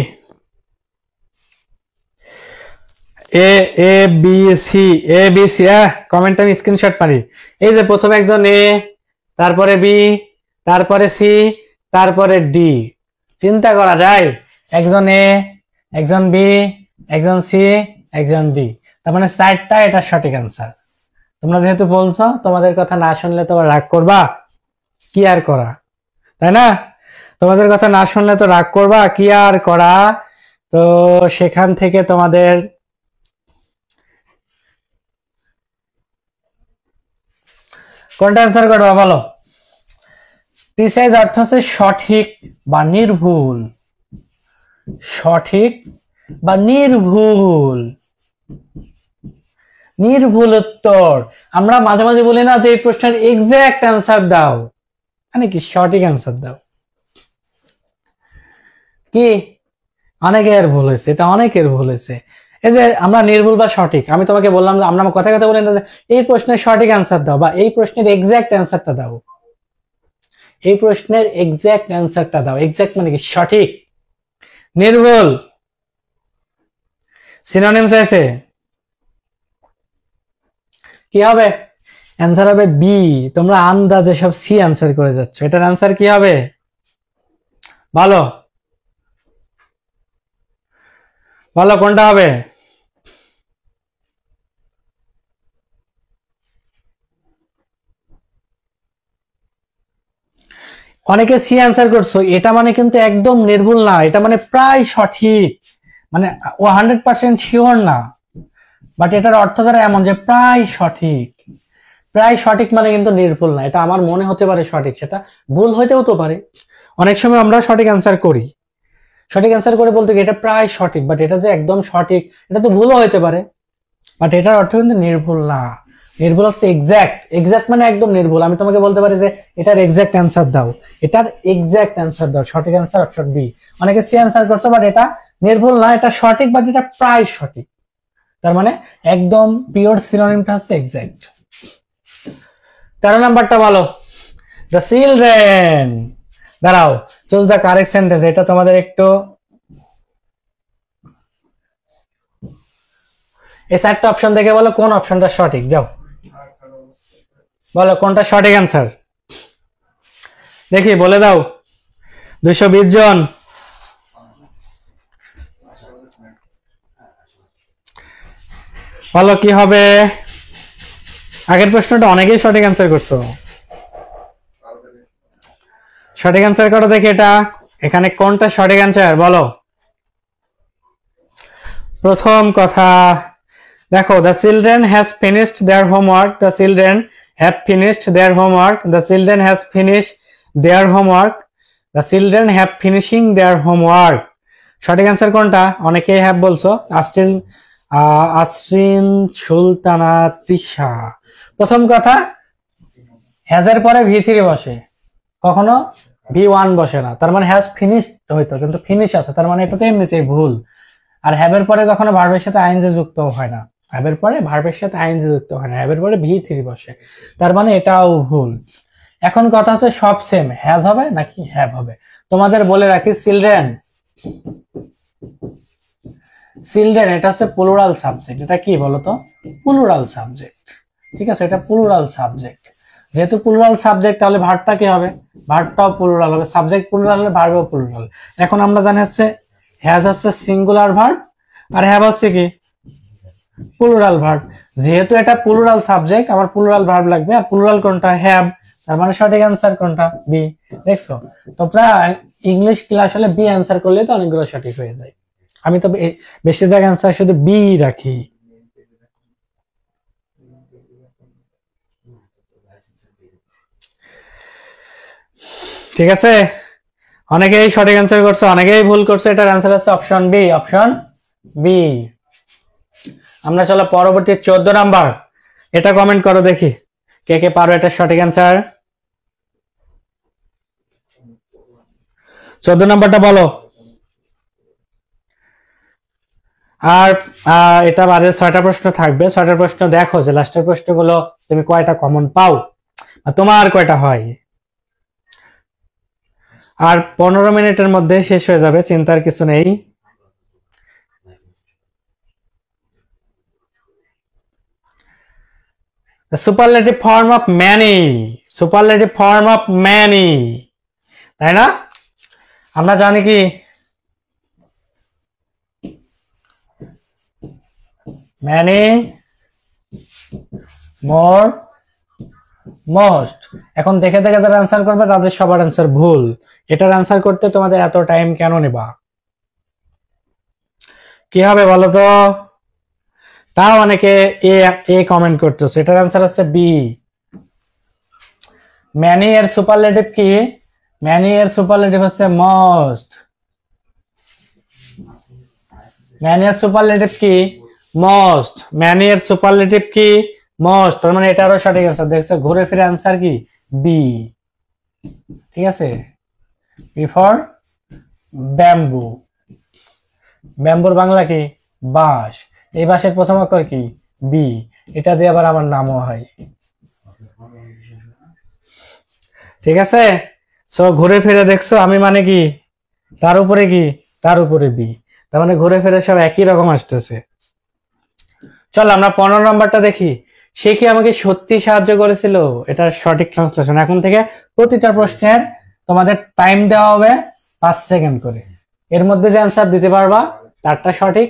এ A B C, A B C, comment আমি স্ক্রিনশট পারি। এই যে প্রথমে একজন এ, তারপরে বি, তারপরে সি, তারপরে ডি। চিন্তা করা যায়, একজন এ, একজন বি, একজন সি, একজন ডি, তার মানে 4টা এটা সঠিক অ্যান্সার। তোমরা যেহেতু বলছো, তোমাদের কথা না শুনলে তোমরা রাগ করবা, কি আর করা, তাই না? তোমাদের কথা না শুনলে তো রাগ করবা, কি আর করা। তো সেখান থেকে তোমাদের কোনটা অ্যান্সার করবা বলো? প্রিসাইজ অর্থ হচ্ছে সঠিক বা নির্ভুল, সঠিক বা নির্ভুল, নির্ভুল উত্তর। আমরা মাঝে মাঝে বলি না যে এই প্রশ্নের এক্সাক্ট অ্যান্সার দাও, মানে কি সঠিক অ্যান্সার দাও। কি অনেকের ভুল হয়েছে, এটা অনেকের ভুল হয়েছে। এই যে আমরা নির্ভুল বা সঠিক, আমি তোমাকে বললাম যে আমরা কথা কথা বলি না যে এই প্রশ্নের সঠিক অ্যান্সার দাও বা এই প্রশ্নের এক্সাক্ট অ্যান্সারটা দাও, এই প্রশ্নের এক্সাক্ট অ্যান্সারটা দাও। এক্সাক্ট মানে কি সঠিক, নির্ভুল সিনোনিমস আছে, কি হবে? অ্যান্সার হবে বি। তোমরা আন্দাজে সব সি অ্যান্সার করে যাচ্ছ, এটার অ্যান্সার কি হবে বলো? বলো কোনটা হবে? অনেকে সি অ্যান্সার করছো, এটা মানে কিন্তু একদম নির্ভুল না, এটা মানে প্রায় সঠিক, মানে ও 100% শিওর না, বাট এটার অর্থ দ্বারা এমন যে প্রায় সঠিক। প্রায় সঠিক মানে কিন্তু নির্ভুল না, এটা আমার মনে হতে পারে সঠিক, সেটা ভুল হইতেও তো পারে। অনেক সময় আমরা সঠিক অ্যান্সার করি, সঠিক অ্যান্সার করে বলতে কি এটা প্রায় সঠিক, বাট এটা যে একদম সঠিক এটা তো ভুলও হইতে পারে, বাট এটার অর্থ কিন্তু নির্ভুল না। নির্ভুল হচ্ছে এক্সাক্ট, এক্সাক্ট মানে একদম নির্ভুল। আমি তোমাকে বলতে পারি যে এটার এক্সাক্ট অ্যান্সার দাও, এটার এক্সাক্ট অ্যান্সার দাও, সঠিক অ্যান্সার অপশন বি। অনেকে সি অ্যান্সার করছে, বাট এটা নির্ভুল না, এটা সঠিক, বাট এটা প্রায় সঠিক, তার মানে একদম পিওর সিনোনিমটা হচ্ছে এক্সাক্ট। 13 নাম্বারটা বলো। দ্য চিলড্রেন, দাঁড়াও, চুজ দ্য কারেক্ট সেন্টেন্স। এটা তোমাদের একটু, এই 4টা অপশন দেখে বলো কোন অপশনটা সঠিক, যাও বলো কোনটা সঠিক অ্যান্সার দেখি, বলে দাও। 220 জন, বলো কি হবে? আগের প্রশ্নটা অনেকেই সঠিক অ্যান্সার করছো। সঠিক অ্যান্সার করো দেখি, এটা এখানে কোনটা সঠিক অ্যান্সার বলো। প্রথম কথা দেখো, the children has finished their homework, the children have finished their homework, the children has finished their homework, the children have finishing their homework. সঠিক অ্যান্সার কোনটা? অনেকেই হ্যাভ বলছো। আসরিন সুলতানা তৃষা। প্রথম কথা, হ্যাজের পরে V3 বসে, কখনো V1 বসে না, তার মানে হ্যাজ ফিনিশড হইতো, কিন্তু ফিনিশ আছে, তার মানে এটা তো এমনিতেই ভুল। আর হ্যাভের পরে কখনো ভার্বের সাথে আইএনজি যুক্ত হয় না, হ্যাভের পরে ভার্বের সাথে আইএনজি যুক্ত হয় না, হ্যাভের পরে V3 বসে, তার মানে এটাও ভুল। এখন কথা হচ্ছে সব সেম, হ্যাজ হবে নাকি হ্যাভ হবে। তোমাদের বলে রাখি, চিলড্রেন চিলড্রেন এটা হচ্ছে প্লুরাল সাবজেক্ট। এটা কি বলতো? Plural subject. ঠিক আছে, এটা প্লুরাল সাবজেক্ট। যেহেতু প্লুরাল সাবজেক্ট, তাহলে ভার্বটা কি হবে? ভার্বটাও প্লুরাল হবে। সাবজেক্ট প্লুরাল হলে ভার্বও প্লুরাল। এখন আমরা জানি হচ্ছে হ্যাজ হচ্ছে সিঙ্গুলার ভার্ব, আর হ্যাভ হচ্ছে কি প্লুরাল ভার্ব। যেহেতু এটা প্লুরাল সাবজেক্ট, আমার প্লুরাল ভার্ব লাগবে, আর প্লুরাল কোনটা? হ্যাভ। তার মানে সঠিক অ্যান্সার কোনটা? বি। দেখছো, তোমরা ইংলিশ ক্লাস হলে বি অ্যান্সার করলে তো অনেকগুলো সঠিক হয়ে যায়। আমি তো বেশিরভাগ অ্যান্সার শুধু বি রাখি। ঠিক আছে, অনেকেই সঠিক অ্যান্সার করছে, অনেকেই ভুল করছে। এটার অ্যান্সার হচ্ছে অপশন বি, অপশন বি। আমরা চলো পরবর্তী 14 নাম্বার, এটা কমেন্ট করো দেখি কে কে পারো এটা সঠিক অ্যান্সার। 14 নাম্বারটা বলো। আর এটা বারে 6টা প্রশ্ন থাকবে। 6টা প্রশ্ন দেখো যে লাস্টের প্রশ্নগুলো তুমি কয়টা কমন পাও, তোমার কয়টা হয়। আর 15 মিনিটের মধ্যে শেষ হয়ে যাবে, চিন্তার কিছু নেই। The superlative form of many, superlative form of many, তাই না? আমরা জানি কি many, more, most। এখন দেখে দেখে যারা অ্যান্সার করবে তাদের সবার অ্যান্সার ভুল। এটার অ্যান্সার করতে তোমাদের এত টাইম কেন নেবা? কি হবে বলো তো? তাও অনেকে এ কমেন্ট করতেছে। এটার অ্যান্সার হচ্ছে বি। ম্যানি এর সুপারলেটিভ কি? ম্যানি এর সুপারলেটিভ হচ্ছে মোস্ট। ম্যানি এর সুপারলেটিভ কি? মোস্ট। ম্যানি এর সুপারলেটিভ কি? মোস্ট। তার মানে এটারও সঠিক অ্যান্সার। দেখছো, ঘুরে ফিরে অ্যান্সার কি? বি। ঠিক আছে, বি ফর ব্যাম্বু। ব্যাম্বুর বাংলা কি? বাঁশ। এই বাঁশের প্রথম অক্ষর কি? বি। এটা দিয়ে আবার আমার নামও হয়। ঠিক আছে, সো ঘুরে ফিরে দেখছো আমি মানে কি, তার উপরে কি, তার উপরে বি, তার মানে ঘুরে ফিরে সব একই রকম আসতেছে। চল আমরা 15 নম্বরটা দেখি। সে কি আমাকে সত্যি সাহায্য করেছিল? এটার সঠিক ট্রান্সলেশন। এখন থেকে প্রতিটা প্রশ্নের তোমাদের টাইম দেওয়া হবে 5 সেকেন্ড করে। এর মধ্যে যে অ্যান্সার দিতে পারবা তারটা সঠিক,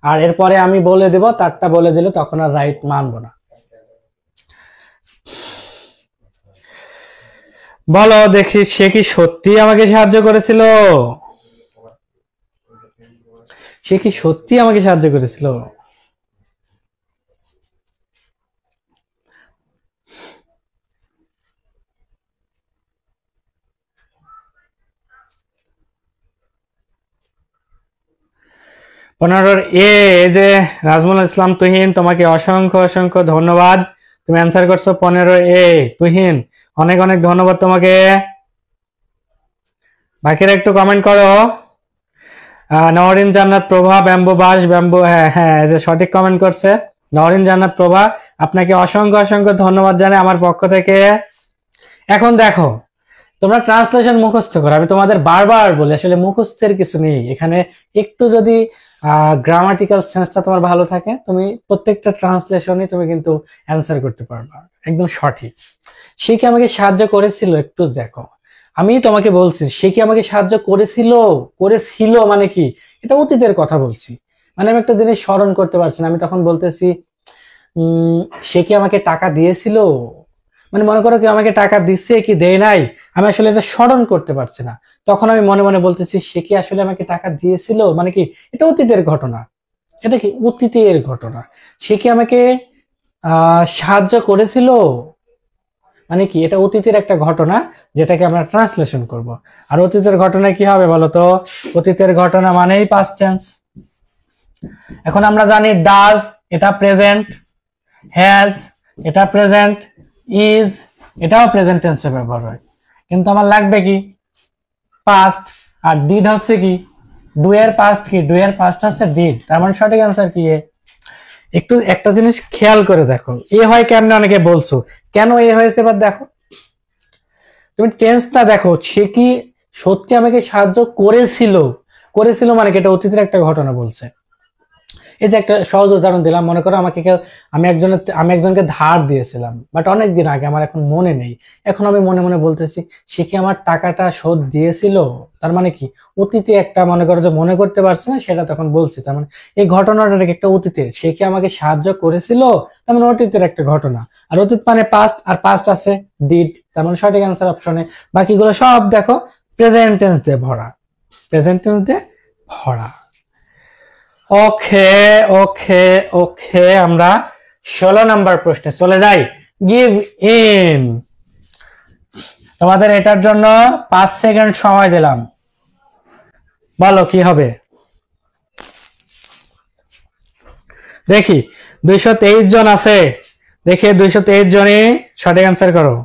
আর এরপরে আমি বলে দেব, তারটা বলে দিলে তখন আর রাইট মানবো না। বলো দেখি, সে কি সত্যি আমাকে সাহায্য করেছিল? সে কি সত্যি আমাকে সাহায্য করেছিল? পনেরোর এ যে নাজমুল ইসলাম তুহিন, তোমাকে অসংখ্য অসংখ্য ধন্যবাদ, তুমি অ্যান্সার করছো 15 এ। তুহিন অনেক অনেক ধন্যবাদ তোমাকে। বাকিরা একটু কমেন্ট করো। নওরিন জান্নাত প্রভা, ব্যাম্বু বাস, ব্যাম্বু, হ্যাঁ হ্যাঁ, যে সঠিক কমেন্ট করছে নওরিন জান্নাত প্রভা, আপনাকে অসংখ্য অসংখ্য ধন্যবাদ জানাই আমার পক্ষ থেকে। এখন দেখো, তোমরা ট্রান্সলেশন মুখস্থ করো। আমি তোমাদের বারবার বলি আসলে মুখস্থের কিছু নেই এখানে। একটু যদি গ্রামাটিক্যাল সেন্সটা তোমার ভালো থাকে, তুমি প্রত্যেকটা ট্রান্সলেশনই তুমি কিন্তু অ্যান্সার করতে পারবা একদম সঠিক। সে কি আমাকে সাহায্য করেছিল, একটু দেখো। আমি তোমাকে বলছি সে কি আমাকে সাহায্য করেছিল, করেছিল মানে কি, এটা অতীতের কথা বলছি। মানে আমি একটা জিনিস স্মরণ করতে পারছি না, আমি তখন বলতেছি সে কি আমাকে টাকা দিয়েছিল, মানে মনে করো কি আমাকে টাকা দিচ্ছে কি দেয় নাই, আমি আসলে এটা স্মরণ করতে পারছি না। তখন আমি মনে মনে বলতেছি সে কি আসলে আমাকে টাকা দিয়েছিল, মানে কি এটা অতীতের ঘটনা, এটা কি অতীতের ঘটনা। সে কি আমাকে সাহায্য করেছিল, মানে কি এটা অতীতের একটা ঘটনা যেটাকে আমরা ট্রান্সলেশন করব। আর অতীতের ঘটনা কি হবে বলতো, অতীতের ঘটনা মানেই পাস্ট টেন্স। এখন আমরা জানি ডাজ এটা প্রেজেন্ট, হ্যাজ এটা প্রেজেন্ট, ইজ এটাও প্রেজেন্ট টেন্সে ব্যবহার হয়, কিন্তু আমার লাগবে কি পাস্ট। আর ডিড হচ্ছে কি ডু এর পাস্ট, কি ডু এর পাস্ট হচ্ছে ডিড, তার মানে সঠিক অ্যান্সার কি এ। একটু একটা জিনিস খেয়াল করে দেখো, এ হয় কেমনে অনেকে বলছো, কেন এ হয়েছে এবার দেখো, তুমি টেন্সটা দেখো, সে কি সত্যি আমাকে সাহায্য করেছিল, করেছিল মানে কি এটা অতীতের একটা ঘটনা বলছে। এই যে একটা সহজ উদাহরণ দিলাম, মনে করো আমাকে কেউ, আমি একজনকে ধার দিয়েছিলাম, বাট অনেক দিন আগে, আমার এখন মনে নেই, এখন আমি মনে মনে বলতেছি সে কি আমার টাকাটা শোধ দিয়েছিল, তার মানে কি অতীতে একটা, মনে করো যে মনে করতে পারছে না সেটা তখন বলছি, তার মানে এই ঘটনাটা একটা অতীতের, সে কি আমাকে সাহায্য করেছিল, তার মানে অতীতের একটা ঘটনা। আর অতীত মানে পাস্ট, আর পাস্ট আছে ডিড, তার মানে সঠিক অ্যান্সার অপশনে। বাকিগুলো সব দেখো প্রেজেন্ট টেন্স দিয়ে ভরা, প্রেজেন্ট টেন্স দিয়ে ভরা। ওকে ওকে ওকে, আমরা 16 নাম্বার প্রশ্নে চলে যাই। গিভ ইন, তোমাদের এটার জন্য 5 সেকেন্ড সময় দিলাম, বলো কি হবে। দেখি 223 জন আছে, দেখি 223 জনই সঠিক অ্যান্সার করো।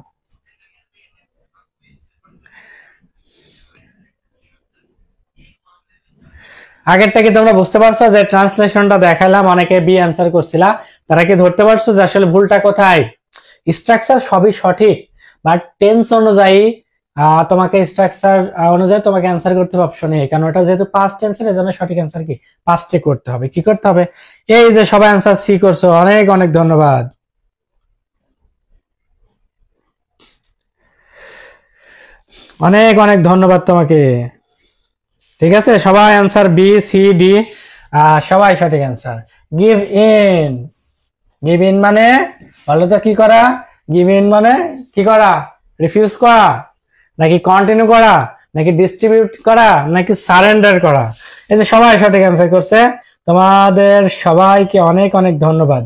আগেরটা কি তোমরা বুঝতে পারছো, যে ট্রান্সলেশনটা দেখালাম অনেকে বি অ্যান্সার করছিলা, তারা কি ধরতে পারছো যে আসলে ভুলটা কোথায়। স্ট্রাকচার সবই সঠিক, বাট টেন্স অনুযায়ী তোমাকে স্ট্রাকচার অনুযায়ী তোমাকে অ্যান্সার করতে হবে অপশন এ, কারণ এটা যেহেতু পাস্ট টেন্সের, এজন্য সঠিক অ্যান্সার কি পাস্টে করতে হবে। কি করতে হবে, এই যে সবাই অ্যান্সার সি করছো, অনেক অনেক ধন্যবাদ। অনেক অনেক ধন্যবাদ তোমাকে। ঠিক আছে, সবাই অ্যান্সার বি সি ডি, সবাই সঠিক answer. Give in, give in মানে বলো তো কি করা, গিভ ইন মানে কি করা, রিফিউজ করা, নাকি কন্টিনিউ করা, নাকি ডিস্ট্রিবিউট করা, নাকি সারেন্ডার করা। এই যে সবাই সঠিক অ্যান্সার করছে, তোমাদের সবাইকে অনেক অনেক ধন্যবাদ,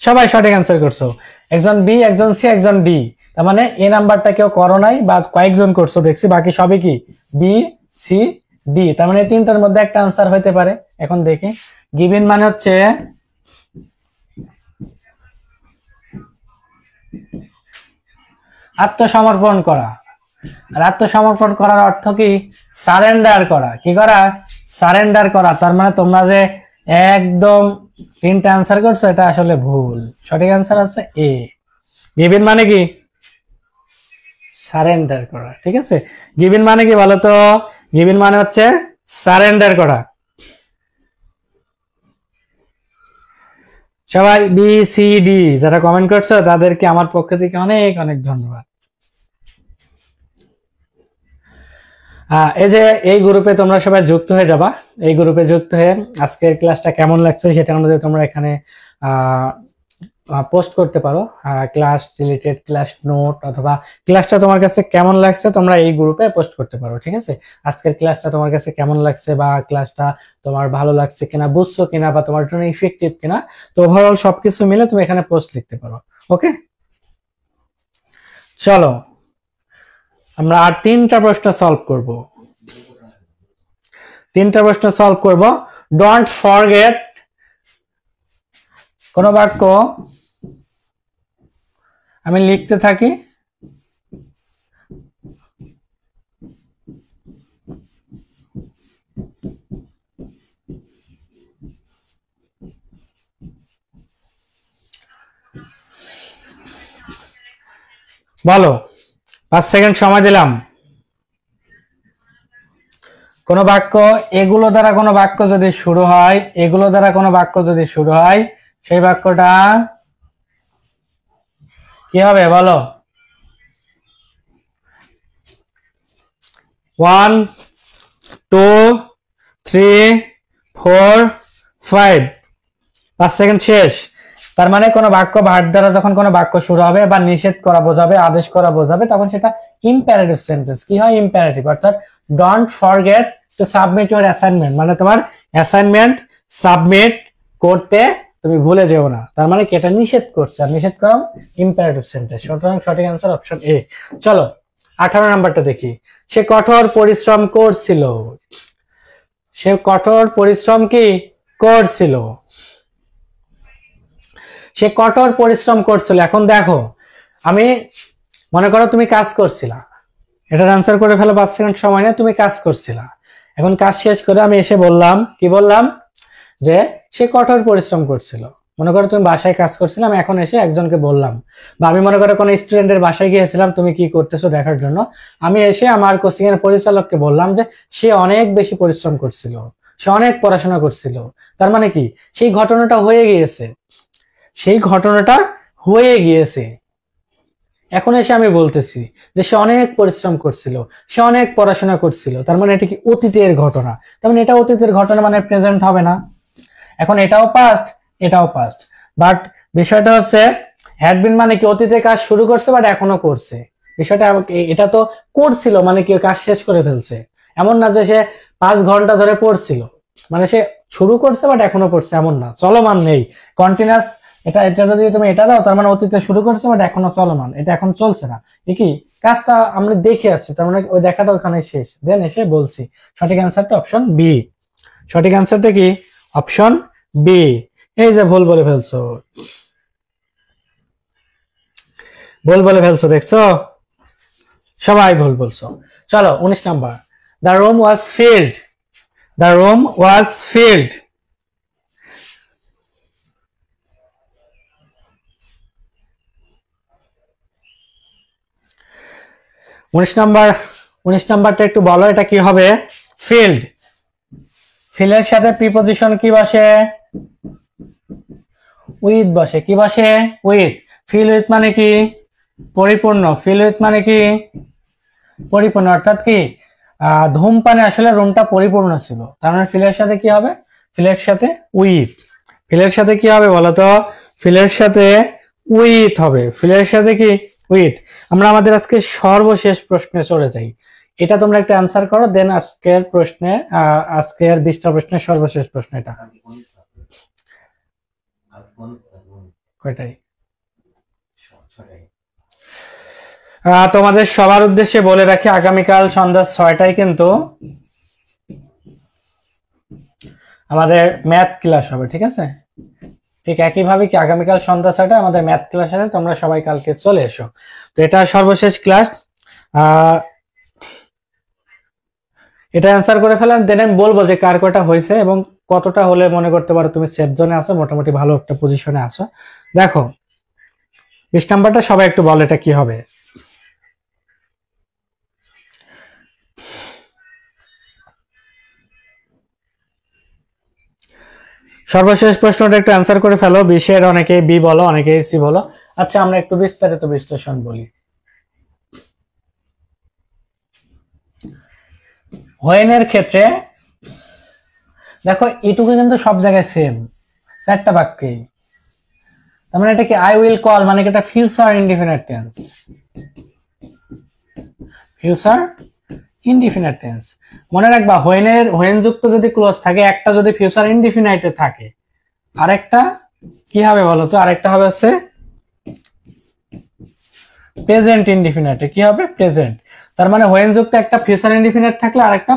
সবাই সঠিক অ্যান্সার করছো। একজন বি, একজন সি, একজন ডি, তার মানে এ নাম্বারটা কেউ করো নাই, বা কয়েকজন করছো দেখছি, বাকি সবই কি বি সি ডি, তার মানে তিনটার মধ্যে একটা আনসার হইতে পারে। এখন দেখি গিভেন মানে হচ্ছে আত্মসমর্পণ করা, আর আত্মসমর্পণ করার অর্থ কি সারেন্ডার করা, কি করা সারেন্ডার করা। তার মানে তোমরা যে একদম তিনটা আনসার করছো এটা আসলে ভুল, সঠিক আনসার আছে এ। গিভেন মানে কি সারেন্ডার করা, ঠিক আছে। গিভেন মানে কি বলো তো, গিভেন মানে হচ্ছে সারেন্ডার করা। সবাই বি সি ডি যারা কমেন্ট করছো তাদেরকে আমার পক্ষ থেকে অনেক অনেক ধন্যবাদ। এই যে এই গ্রুপে তোমরা সবাই যুক্ত হয়ে যাবা, এই গ্রুপে যুক্ত হয়ে আজকের ক্লাসটা কেমন লাগছে সেটা অনুযায়ী তোমরা এখানে পোস্ট করতে পারো, ক্লাস রিলেটেড, ক্লাস নোট, অথবা ক্লাসটা তোমার কাছে কেমন লাগছে তোমরা এই গ্রুপে পোস্ট করতে পারো। ঠিক আছে, আজকের ক্লাসটা তোমার কাছে কেমন লাগছে, বা ক্লাসটা তোমার ভালো লাগছে কিনা, বুঝছো কিনা, বা তোমার জন্য ইফেক্টিভ কিনা, তো ওভারঅল সবকিছু মিলে তুমি এখানে পোস্ট লিখতে পারো। ওকে, চলো আমরা আর তিনটা প্রশ্ন সলভ করব, তিনটা প্রশ্ন সলভ করব। ডোন্ট ফরগেট, কোন বাক্য আমি লিখতে থাকি, বলো 5 সেকেন্ড সময় দিলাম। কোন বাক্য, এগুলো দ্বারা কোনো বাক্য যদি শুরু হয়, এগুলো দ্বারা কোনো বাক্য যদি শুরু হয়, সেই বাক্যটা কি হবে বলো। 1 2 3 4 5, 5 সেকেন্ড শেষ। তার মানে কোনো বাক্য ভার্ব দ্বারা যখন কোনো বাক্য শুরু হবে বা নিষেধ করা বোঝাবে, আদেশ করা বোঝাবে, তখন সেটা ইম্পারেটিভ সেন্টেন্স। কি হয়? ইম্পারেটিভ। অর্থাৎ don't forget to submit your assignment, মানে তোমার অ্যাসাইনমেন্ট সাবমিট করতে তুমি ভুলে যেও না। তার মানে কি? এটা নিষেধ করছে, আর নিষেধ করা ইম্পারেটিভ সেন্টেন্স। সুতরাং সঠিক অ্যান্সার অপশন এ। চলো 18 নাম্বারটা দেখি। সে কঠোর পরিশ্রম করছিল। সে কঠোর পরিশ্রম কি করছিল? সে কঠোর পরিশ্রম করছিল। এখন দেখো, আমি মনে করো তুমি কাজ করছিলা, এটার আনসার করে ফেলো 5 সেকেন্ড সময় নেই। তুমি কাজ করছিলা, এখন কাজ শেষ করে আমি এসে বললাম, কি বললাম? যে সে কঠোর পরিশ্রম করছিল। মনে করো তুমি বাসায় কাজ করছিলাম, এখন এসে একজনকে বললাম, বা আমি মনে করো কোনো স্টুডেন্টের বাসায় গিয়েছিলাম তুমি কি করতেছো দেখার জন্য, আমি এসে আমার কোচিং এর পরিচালককে বললাম যে সে অনেক বেশি পরিশ্রম করছিল, সে অনেক পড়াশোনা করছিল। তার মানে কি? সেই ঘটনাটা হয়ে গিয়েছে, সেই ঘটনাটা হয়ে গিয়েছে। এখন এসে আমি বলতেছি যে সে অনেক পরিশ্রম করছিল, সে অনেক পড়াশোনা করছিল। তার মানে এটা কি? অতীতের ঘটনা। তার মানে এটা অতীতের ঘটনা, মানে প্রেজেন্ট হবে না। এখন এটাও পাস্ট, এটাও পাস্ট, বাট বিষয়টা হচ্ছে হ্যাড বিন মানে কি? অতীতে কাজ শুরু করছে বাট এখনো করছে। বিষয়টা এটা তো করছিল মানে কি? কাজ শেষ করে ফেলছে। এমন না যে সে 5 ঘন্টা ধরে পড়ছিল, মানে সে শুরু করছে বাট এখনো পড়ছে, এমন না। চলমান নেই, কন্টিনিউয়াস। এটা যদি তুমি এটা দাও, তার মানে অতীতে শুরু করছে বাট এখনো চলমান, এটা এখন চলছে না। কি কাজটা আমরা দেখে আসছি, তার মানে ওই দেখাটা ওখানে শেষ। দেন এসে বলছি। সঠিক অ্যান্সারটা অপশন বি। সঠিক অ্যান্সারটা কি? Option B. এই যে ভুল বলে ফেলছো, ভুল বলে ফেলছো, দেখছো? সবাই ভুল বলছো। চলো 19 number. The room was field. The room was field. উনিশ নাম্বারটা একটু বলো, এটা কি হবে? ফিল্ড। ফিলের সাথে প্রিপজিশন কি বসে? উইথ বসে। কি বসে? উইথ। ফিল উইথ মানে কি? পরিপূর্ণ। ফিল উইথ মানে কি? পরিপূর্ণ। অর্থাৎ কি? ধূমপানে আসলে রুমটা পরিপূর্ণ ছিল। তার মানে ফিলের সাথে কি হবে? ফিলের সাথে উইথ। ফিলের সাথে কি হবে বলো তো? ফিলের সাথে উইথ হবে। ফিলের সাথে কি? উইথ। আমরা আমাদের আজকে সর্বশেষ প্রশ্নে চলে যাই। এটা তোমরা একটা অ্যান্সার করো, দেন আজকের প্রশ্নে, আজকের 20টা প্রশ্নের সর্বশেষ প্রশ্ন এটা। কয়টাই? তোমাদের সবার উদ্দেশ্যে বলে রাখি, আগামীকাল সন্ধ্যা 6টায় কিন্তু আমাদের ম্যাথ ক্লাস হবে, ঠিক আছে? ঠিক একইভাবে কি আগামীকাল সন্ধ্যা 6টায় আমাদের ম্যাথ ক্লাস আছে, তোমরা সবাই কালকে চলে এসো। তো এটা সর্বশেষ ক্লাস। এটা অ্যান্সার করে ফেলেন, দেন আমি বলবো যে কার কটা হয়েছে এবং কতটা হলে মনে করতে পারো তুমি সেফ জোনে আছো, মোটামুটি ভালো একটা পজিশনে আছো। দেখো 20 নাম্বারটা সবাই একটু বল, এটা কি হবে? সর্বশেষ প্রশ্নটা একটু অ্যান্সার করে ফেলো। 20-এর অনেকে বি বলো, অনেকে সি বলো। আচ্ছা আমরা একটু বিস্তারিত বিশ্লেষণ বলি। হোয়েনের ক্ষেত্রে দেখো এটুকু কিন্তু সব জায়গায় সেম, 4টা বাক্যে। তার মানে এটা কি? আই উইল কল মানে কি? এটা future indefinite tense. Future indefinite tense. মনে রাখবা, হোয়েন যুক্ত যদি ক্লোজ থাকে, একটা যদি ফিউচার ইনডিফিনাইটে থাকে, আরেকটা কি হবে বলো তো? আরেকটা হবে হচ্ছে প্রেজেন্ট ইনডিফিনিটে। কি হবে? প্রেজেন্ট। তার মানে হোয়েন যুক্ত একটা ফিউচার ইনডিফিনিট থাকলে আরেকটা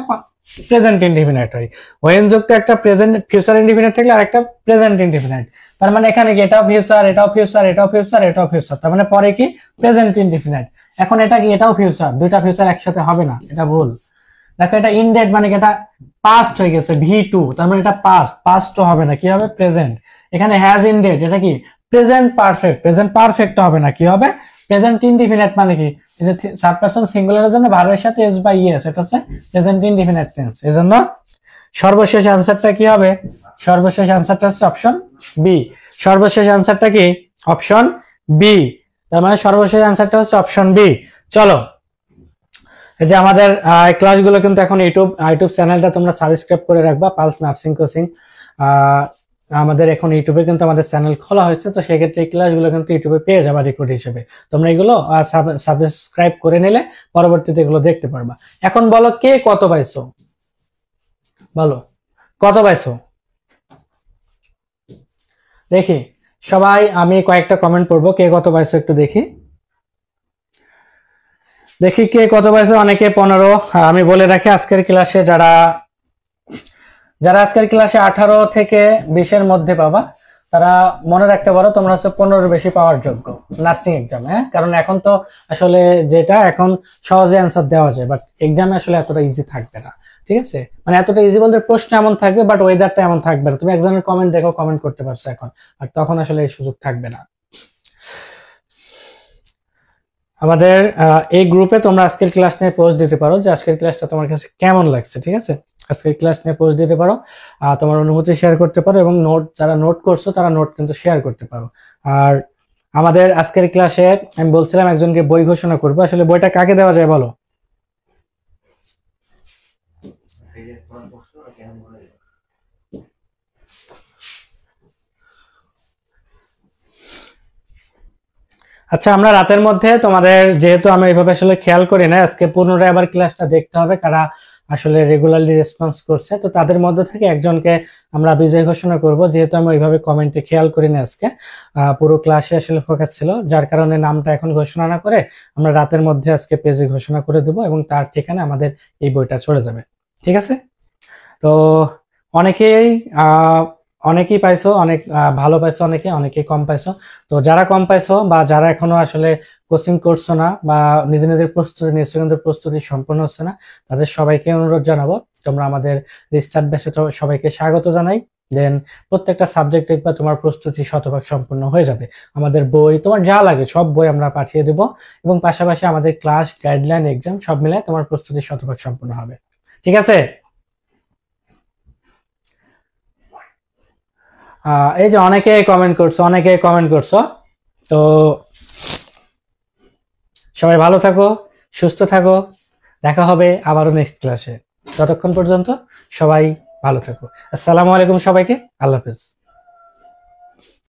প্রেজেন্ট ইনডিফিনিট হয়। হোয়েন যুক্ত একটা প্রেজেন্ট ফিউচার ইনডিফিনিট থাকলে আরেকটা প্রেজেন্ট ইনডিফিনিট। তার মানে এখানে কি? এটাও ফিউচার, এটাও ফিউচার, এটাও ফিউচার, এটাও ফিউচার। তার মানে পরে কি? Present indefinite. এখন এটা কি? এটাও ফিউচার। দুইটা ফিউচার একসাথে হবে না, এটা ভুল। দেখো এটা ইনডেড মানে কি? এটা পাস্ট হয়ে গেছে, ভি2। তার মানে এটা পাস্ট হবে না, কি হবে? প্রেজেন্ট। এখানে হ্যাজ ইনডেড, এটা কি? Present perfect. প্রেজেন্ট পারফেক্ট হবে না, কি হবে? Present indefinite. মানে কি? এই যে থার্ড পারসন সিঙ্গুলারের জন্য ভার্বের সাথে এস বা ইএস, এটা হচ্ছে প্রেজেন্ট ইনডিফিনিট টেন্স। এজন্য সর্বশেষ অ্যানসারটা কি হবে? সর্বশেষ অ্যানসারটা হচ্ছে অপশন বি। সর্বশেষ অ্যানসারটা কি? Option B. তার মানে সর্বশেষ অ্যানসারটা হচ্ছে অপশন বি। চলো, এই যে আমাদের ক্লাসগুলো কিন্তু এখন ইউটিউব চ্যানেলটা তোমরা সাবস্ক্রাইব করে রাখবা, পালস নার্সিং কোচিং। আমাদের এখন ইউটিউবে কিন্তু আমাদের চ্যানেল খোলা হয়েছে, তো সেক্ষেত্রে এই ক্লাসগুলো কিন্তু ইউটিউবে পেয়ে যাবা রেকর্ড হিসেবে। তোমরা এগুলো সাবস্ক্রাইব করে নিলে পরবর্তীতে এগুলো দেখতে পারবা। এখন বলো কে কত পাইছো, বলো কত পাইছো দেখি সবাই। আমি কয়েকটা কমেন্ট পড়বো, কে কত পাইছো একটু দেখি দেখি কে কত পাইছো। অনেকে 15। আমি বলে রাখি আজকের ক্লাসে যারা আজকের ক্লাসে 18 থেকে 20-এর মধ্যে পাবা, তারা মনে রাখতে পারো তোমরা হচ্ছে 15 বেশি পাওয়ার যোগ্য নার্সিং এক্সাম। হ্যাঁ, কারণ এখন তো আসলে যেটা এখন সহজে অ্যান্সার দেওয়া যায়, বাট এক্সামে আসলে এতটা ইজি থাকবে না। ঠিক আছে, মানে এতটা ইজি বলতে প্রশ্ন এমন থাকবে, বাট ওয়েদারটা এমন থাকবে না। তুমি একজনের কমেন্ট দেখো, কমেন্ট করতে পারছো এখন, আর তখন আসলে এই সুযোগ থাকবে না। আমাদের এই গ্রুপে তোমরা আজকের ক্লাস নিয়ে পোস্ট দিতে পারো যে আজকের ক্লাসটা তোমার কাছে কেমন লাগছে। ঠিক আছে, আজকের ক্লাস নিয়ে পোস্ট দিতে পারো, তোমার অনুভূতি শেয়ার করতে পারো, এবং যারা নোট করছো তারা নোট কিন্তু শেয়ার করতে পারো। আর আমাদের আজকের ক্লাসে আমি বলছিলাম একজনকে বই ঘোষণা করবো, আসলে বইটা কাকে দেওয়া যায় বলো? আচ্ছা, আমরা রাতের মধ্যে তোমাদের, যেহেতু আমি এইভাবে আসলে খেয়াল করি না, আজকে পুনরায় আবার ক্লাসটা দেখতে হবে কারা আসলে রেগুলারলি রেসপন্স করছে। তো তাদের মধ্যে থেকে একজনকে আমরা বিজয় ঘোষণা করব, যেহেতু আমি ওইভাবে কমেন্টে খেয়াল করি না আজকে, পুরো ক্লাসে আসলে ফোকাস ছিল, যার কারণে নামটা এখন ঘোষণা না করে আমরা রাতের মধ্যে আজকে পেজে ঘোষণা করে দেবো, এবং তার ঠিকানা আমাদের এই বইটা চলে যাবে। ঠিক আছে, তো অনেকেই পাইছো, অনেক ভালো পাইছো, অনেকেই কম পাইছো। তো যারা কম পাইছো বা যারা এখনো আসলে কোচিং করছো না বা নিজের প্রস্তুতি নিচ্ছো কিন্তু প্রস্তুতি সম্পূর্ণ হচ্ছে না, তাদের সবাইকে অনুরোধ জানাবো তোমরা আমাদের রিস্টার্ট ব্যাচে সবাইকে স্বাগত জানাই। দেন প্রত্যেকটা সাবজেক্ট দেখবা তোমার প্রস্তুতি শতভাগ সম্পূর্ণ হয়ে যাবে। আমাদের বই, তোমার যা লাগে সব বই আমরা পাঠিয়ে দেব, এবং পাশাপাশি আমাদের ক্লাস, গাইডলাইন, এক্সাম সব মিলে তোমার প্রস্তুতি শতভাগ সম্পূর্ণ হবে। ঠিক আছে, এই যে অনেকে কমেন্ট করছো, তো সবাই ভালো থাকো, সুস্থ থাকো, দেখা হবে আবারও নেক্সট ক্লাসে। ততক্ষণ পর্যন্ত সবাই ভালো থাকো। আসসালামু আলাইকুম সবাইকে, আল্লাহ হাফেজ।